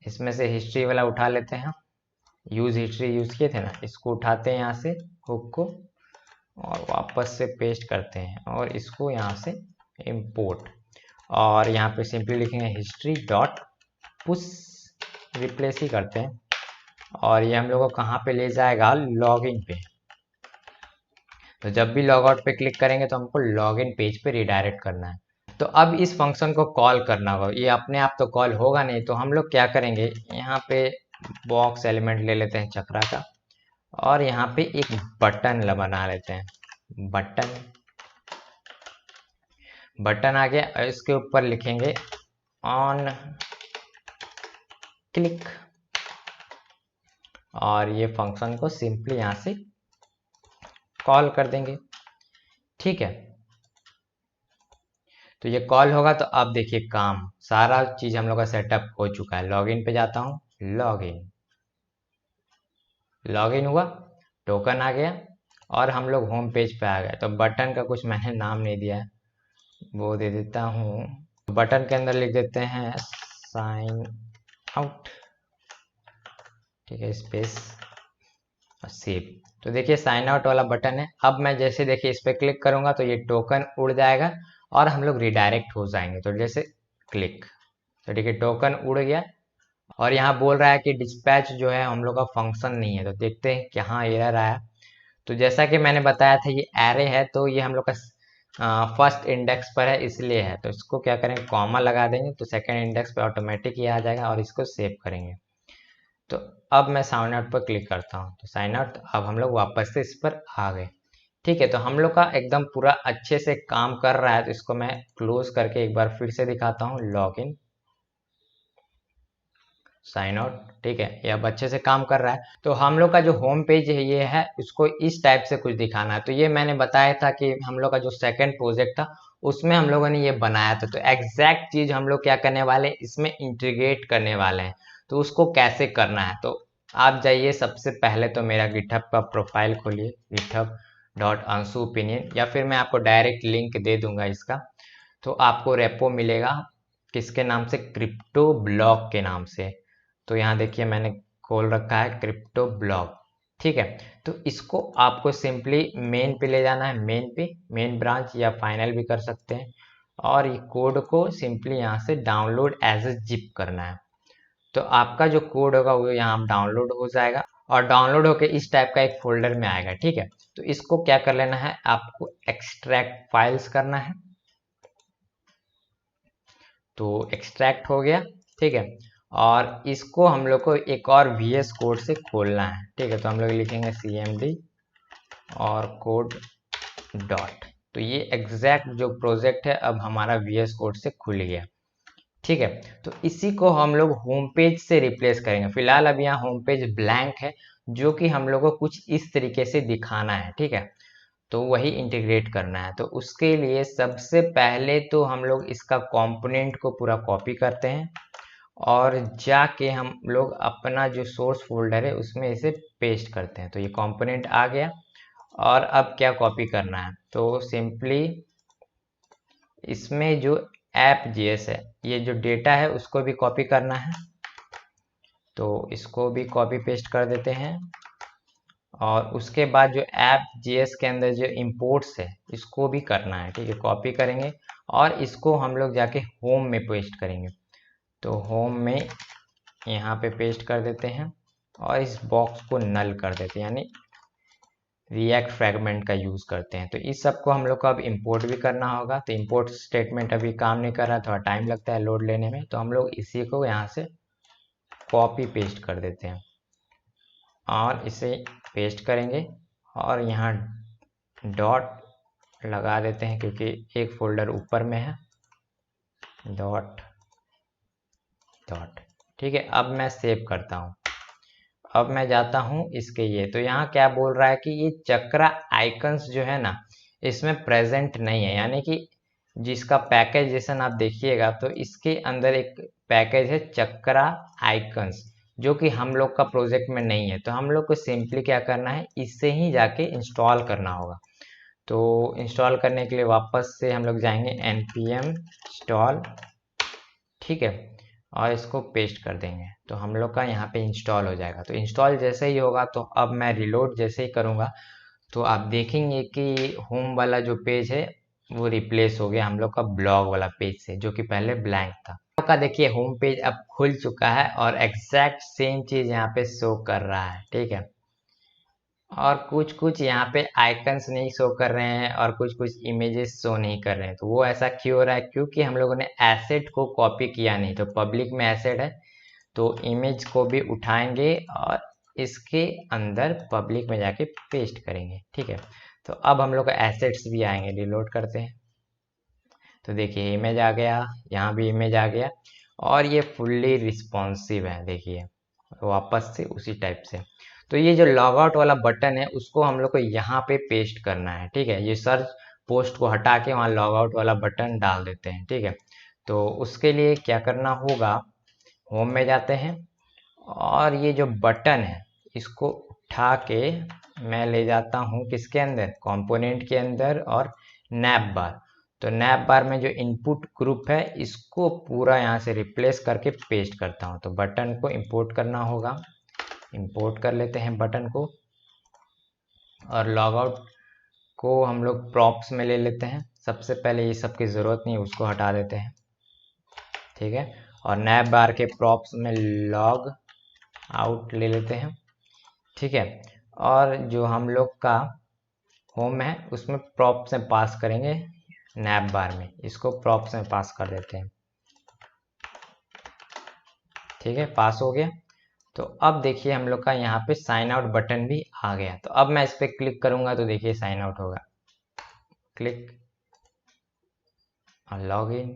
इसमें से हिस्ट्री वाला उठा लेते हैं, यूज हिस्ट्री यूज किए थे ना, इसको उठाते हैं यहाँ से हुक को, और वापस से पेस्ट करते हैं, और इसको यहाँ से इंपोर्ट, और यहाँ पे सिंपली लिखेंगे हिस्ट्री डॉट पुश, रिप्लेस ही करते हैं। और ये हम लोग को कहाँ पे ले जाएगा, लॉगिन पे। तो जब भी लॉग आउट पे क्लिक करेंगे तो हमको लॉग इन पेज पे रिडायरेक्ट करना है। तो अब इस फंक्शन को कॉल करना होगा, ये अपने आप तो कॉल होगा नहीं, तो हम लोग क्या करेंगे, यहाँ पे बॉक्स एलिमेंट ले लेते हैं चक्रा का, और यहाँ पे एक बटन बना लेते हैं। बटन आ गया, और इसके ऊपर लिखेंगे ऑन क्लिक, और ये फंक्शन को सिंपली यहाँ से कॉल कर देंगे। ठीक है, तो ये कॉल होगा तो अब देखिए काम सारा चीज हम लोग का सेटअप हो चुका है। लॉगिन पे जाता हूँ, लॉगिन हुआ, टोकन आ गया, और हम लोग होम पेज पे आ गए। तो बटन का कुछ मैंने नाम नहीं दिया है, वो दे देता हूँ। बटन के अंदर लिख देते हैं साइन आउट, ठीक है, स्पेस सेव। तो देखिए साइन आउट वाला बटन है। अब मैं जैसे देखिए इस पर क्लिक करूंगा तो ये टोकन उड़ जाएगा और हम लोग रिडायरेक्ट हो जाएंगे। तो जैसे क्लिक, तो देखिए टोकन उड़ गया, और यहाँ बोल रहा है कि डिस्पैच जो है हम लोग का फंक्शन नहीं है। तो देखते हैं कहाँ एरर आया। तो जैसा कि मैंने बताया था ये एरे है, तो ये हम लोग का फर्स्ट इंडेक्स पर है इसलिए है। तो इसको क्या करेंगे, कॉमा लगा देंगे, तो सेकंड इंडेक्स पे ऑटोमेटिक ये आ जाएगा, और इसको सेव करेंगे। तो अब मैं साइन आउट पर क्लिक करता हूँ, तो साइन आउट, अब हम लोग वापस से इस पर आ गए। ठीक है, तो हम लोग का एकदम पूरा अच्छे से काम कर रहा है। तो इसको मैं क्लोज करके एक बार फिर से दिखाता हूँ, लॉग इन, साइन आउट। ठीक है, ये अब अच्छे से काम कर रहा है। तो हम लोग का जो होम पेज है ये है, उसको इस टाइप से कुछ दिखाना है। तो ये मैंने बताया था कि हम लोग का जो सेकंड प्रोजेक्ट था उसमें हम लोगों ने ये बनाया था। तो एग्जैक्ट चीज हम लोग क्या करने वाले हैं, इसमें इंटीग्रेट करने वाले हैं। तो उसको कैसे करना है, तो आप जाइए सबसे पहले तो मेरा गिटहब का प्रोफाइल खोलिए, github.anshuopinion, या फिर मैं आपको डायरेक्ट लिंक दे दूंगा इसका। तो आपको रेपो मिलेगा किसके नाम से, क्रिप्टो ब्लॉक के नाम से। तो यहाँ देखिए मैंने खोल रखा है क्रिप्टो ब्लॉक। ठीक है, तो इसको आपको सिंपली मेन पे ले जाना है, मेन पे, मेन ब्रांच, या फाइनल भी कर सकते हैं। और ये कोड को सिंपली यहाँ से डाउनलोड एज ए जिप करना है। तो आपका जो कोड होगा वो यहाँ डाउनलोड हो जाएगा, और डाउनलोड होके इस टाइप का एक फोल्डर में आएगा। ठीक है, तो इसको क्या कर लेना है, आपको एक्सट्रैक्ट फाइल्स करना है। तो एक्सट्रैक्ट हो गया। ठीक है, और इसको हम लोग को एक और VS कोड से खोलना है। ठीक है, तो हम लोग लिखेंगे CMD और कोड डॉट। तो ये एग्जैक्ट जो प्रोजेक्ट है अब हमारा VS कोड से खुल गया। ठीक है, तो इसी को हम लोग होम पेज से रिप्लेस करेंगे। फिलहाल अब यहाँ होम पेज ब्लैंक है, जो कि हम लोग को कुछ इस तरीके से दिखाना है। ठीक है, तो वही इंटीग्रेट करना है। तो उसके लिए सबसे पहले तो हम लोग इसका कंपोनेंट को पूरा कॉपी करते हैं, और जाके हम लोग अपना जो सोर्स फोल्डर है उसमें इसे पेस्ट करते हैं। तो ये कंपोनेंट आ गया, और अब क्या कॉपी करना है, तो सिंपली इसमें जो app.js है, ये जो डेटा है उसको भी कॉपी करना है। तो इसको भी कॉपी पेस्ट कर देते हैं, और उसके बाद जो app.js के अंदर जो इंपोर्ट्स है इसको भी करना है। ठीक है, कॉपी करेंगे, और इसको हम लोग जाके होम में पेस्ट करेंगे। तो होम में यहाँ पे पेस्ट कर देते हैं, और इस बॉक्स को नल कर देते हैं, यानी रिएक्ट फ्रेगमेंट का यूज करते हैं। तो इस सब को हम लोग को अब इंपोर्ट भी करना होगा। तो इंपोर्ट स्टेटमेंट अभी काम नहीं कर रहा, थोड़ा टाइम लगता है लोड लेने में। तो हम लोग इसी को यहाँ से कॉपी पेस्ट कर देते हैं, और इसे पेस्ट करेंगे, और यहाँ डॉट लगा देते हैं क्योंकि एक फोल्डर ऊपर में है, डॉट डॉट। ठीक है, अब मैं सेव करता हूँ। अब मैं जाता हूँ इसके ये, तो यहाँ क्या बोल रहा है कि ये चक्रा आइकन्स जो है ना इसमें प्रेजेंट नहीं है। यानी कि जिसका पैकेजेशन आप देखिएगा तो इसके अंदर एक पैकेज है चक्रा आइकन्स, जो कि हम लोग का प्रोजेक्ट में नहीं है। तो हम लोग को सिंपली क्या करना है, इससे ही जाके इंस्टॉल करना होगा। तो इंस्टॉल करने के लिए वापस से हम लोग जाएंगे npm install। ठीक है, और इसको पेस्ट कर देंगे, तो हम लोग का यहाँ पे इंस्टॉल हो जाएगा। तो इंस्टॉल जैसे ही होगा, तो अब मैं रिलोड जैसे ही करूँगा तो आप देखेंगे कि होम वाला जो पेज है वो रिप्लेस हो गया हम लोग का ब्लॉग वाला पेज से, जो कि पहले ब्लैंक था। हम लोग का देखिए होम पेज अब खुल चुका है, और एग्जैक्ट सेम चीज यहाँ पे शो कर रहा है। ठीक है, और कुछ कुछ यहाँ पे आइकन्स नहीं शो कर रहे हैं और कुछ कुछ इमेजेस शो नहीं कर रहे हैं। तो वो ऐसा क्यों हो रहा है? क्योंकि हम लोगों ने एसेट को कॉपी किया नहीं। तो पब्लिक में एसेट है तो इमेज को भी उठाएंगे और इसके अंदर पब्लिक में जाके पेस्ट करेंगे। ठीक है, तो अब हम लोग का एसेट्स भी आएंगे। रिलोड करते हैं तो देखिए इमेज आ गया, यहाँ भी इमेज आ गया और ये फुल्ली रिस्पॉन्सिव है। देखिए वापस से उसी टाइप से। तो ये जो लॉग आउट वाला बटन है उसको हम लोग को यहाँ पे पेस्ट करना है। ठीक है, ये सर्च पोस्ट को हटा के वहाँ लॉग आउट वाला बटन डाल देते हैं। ठीक है, तो उसके लिए क्या करना होगा, होम में जाते हैं और ये जो बटन है इसको उठा के मैं ले जाता हूँ किसके अंदर, कंपोनेंट के अंदर और नैप बार। तो नैप बार में जो इनपुट ग्रुप है इसको पूरा यहाँ से रिप्लेस करके पेस्ट करता हूँ। तो बटन को इंपोर्ट करना होगा, इंपोर्ट कर लेते हैं बटन को और लॉग आउट को हम लोग प्रॉप्स में ले लेते हैं। सबसे पहले ये सब की ज़रूरत नहीं, उसको हटा देते हैं। ठीक है, और नैप बार के प्रॉप्स में लॉग आउट ले लेते हैं। ठीक है, और जो हम लोग का होम है उसमें प्रॉप्स में पास करेंगे नैप बार में, इसको प्रॉप्स में पास कर देते हैं। ठीक है, पास हो गया। तो अब देखिए हम लोग का यहाँ पे साइन आउट बटन भी आ गया। तो अब मैं इस पर क्लिक करूंगा तो देखिए साइन आउट होगा, क्लिक और लॉग इन।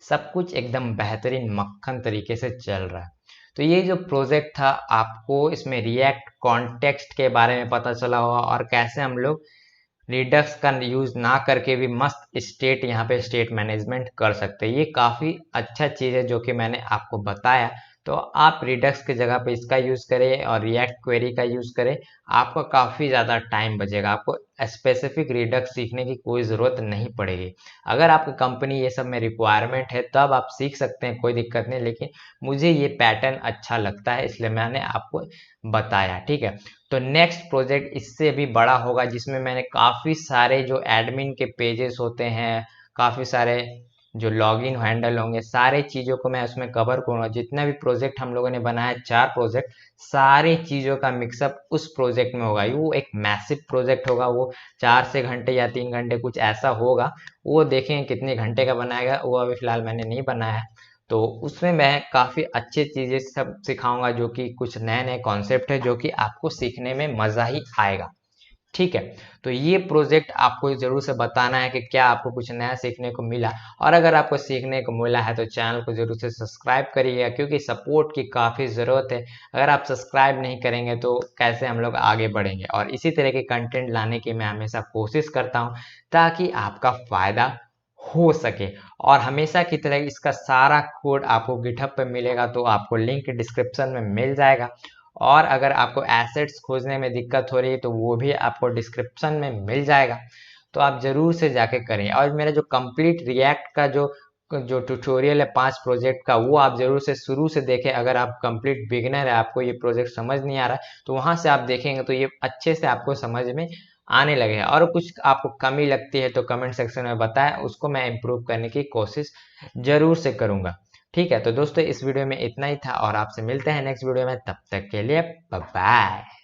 सब कुछ एकदम बेहतरीन मक्खन तरीके से चल रहा है। तो ये जो प्रोजेक्ट था आपको इसमें रिएक्ट कॉन्टेक्स्ट के बारे में पता चला होगा और कैसे हम लोग रिडक्स का यूज ना करके भी मस्त स्टेट यहाँ पे स्टेट मैनेजमेंट कर सकते हैं। ये काफ़ी अच्छा चीज़ है जो कि मैंने आपको बताया। तो आप रिडक्स की जगह पे इसका यूज़ करें और रिएक्ट क्वेरी का यूज़ करें, आपका काफ़ी ज़्यादा टाइम बचेगा। आपको स्पेसिफिक रिडक्स सीखने की कोई ज़रूरत नहीं पड़ेगी। अगर आपकी कंपनी ये सब में रिक्वायरमेंट है तब आप सीख सकते हैं, कोई दिक्कत नहीं, लेकिन मुझे ये पैटर्न अच्छा लगता है इसलिए मैंने आपको बताया। ठीक है, तो नेक्स्ट प्रोजेक्ट इससे भी बड़ा होगा जिसमें मैंने काफ़ी सारे जो एडमिन के पेजेस होते हैं, काफ़ी सारे जो लॉगिन हैंडल होंगे, सारे चीज़ों को मैं उसमें कवर करूँगा। जितना भी प्रोजेक्ट हम लोगों ने बनाया 4 प्रोजेक्ट, सारी चीज़ों का मिक्सअप उस प्रोजेक्ट में होगा। वो एक मैसिव प्रोजेक्ट होगा, वो 4 से घंटे या 3 घंटे कुछ ऐसा होगा। वो देखें कितने घंटे का बनाएगा, वो अभी फ़िलहाल मैंने नहीं बनाया है। तो उसमें मैं काफ़ी अच्छी चीज़ें सब सिखाऊंगा, जो कि कुछ नए नए कॉन्सेप्ट है जो कि आपको सीखने में मज़ा ही आएगा। ठीक है, तो ये प्रोजेक्ट आपको ज़रूर से बताना है कि क्या आपको कुछ नया सीखने को मिला। और अगर आपको सीखने को मिला है तो चैनल को ज़रूर से सब्सक्राइब करिएगा, क्योंकि सपोर्ट की काफ़ी ज़रूरत है। अगर आप सब्सक्राइब नहीं करेंगे तो कैसे हम लोग आगे बढ़ेंगे। और इसी तरह के कंटेंट लाने की मैं हमेशा कोशिश करता हूँ ताकि आपका फ़ायदा हो सके। और हमेशा की तरह इसका सारा कोड आपको गिटहब पे मिलेगा, तो आपको लिंक डिस्क्रिप्शन में मिल जाएगा। और अगर आपको एसेट्स खोजने में दिक्कत हो रही है तो वो भी आपको डिस्क्रिप्शन में मिल जाएगा, तो आप ज़रूर से जाके करें। और मेरा जो कंप्लीट रिएक्ट का जो जो ट्यूटोरियल है 5 प्रोजेक्ट का, वो आप ज़रूर से शुरू से देखें। अगर आप कंप्लीट बिगिनर है, आपको ये प्रोजेक्ट समझ नहीं आ रहा है, तो वहाँ से आप देखेंगे तो ये अच्छे से आपको समझ में आने लगेगा। और कुछ आपको कमी लगती है तो कमेंट सेक्शन में बताएं, उसको मैं इम्प्रूव करने की कोशिश ज़रूर से करूँगा। ठीक है, तो दोस्तों इस वीडियो में इतना ही था और आपसे मिलते हैं नेक्स्ट वीडियो में। तब तक के लिए बाय बाय।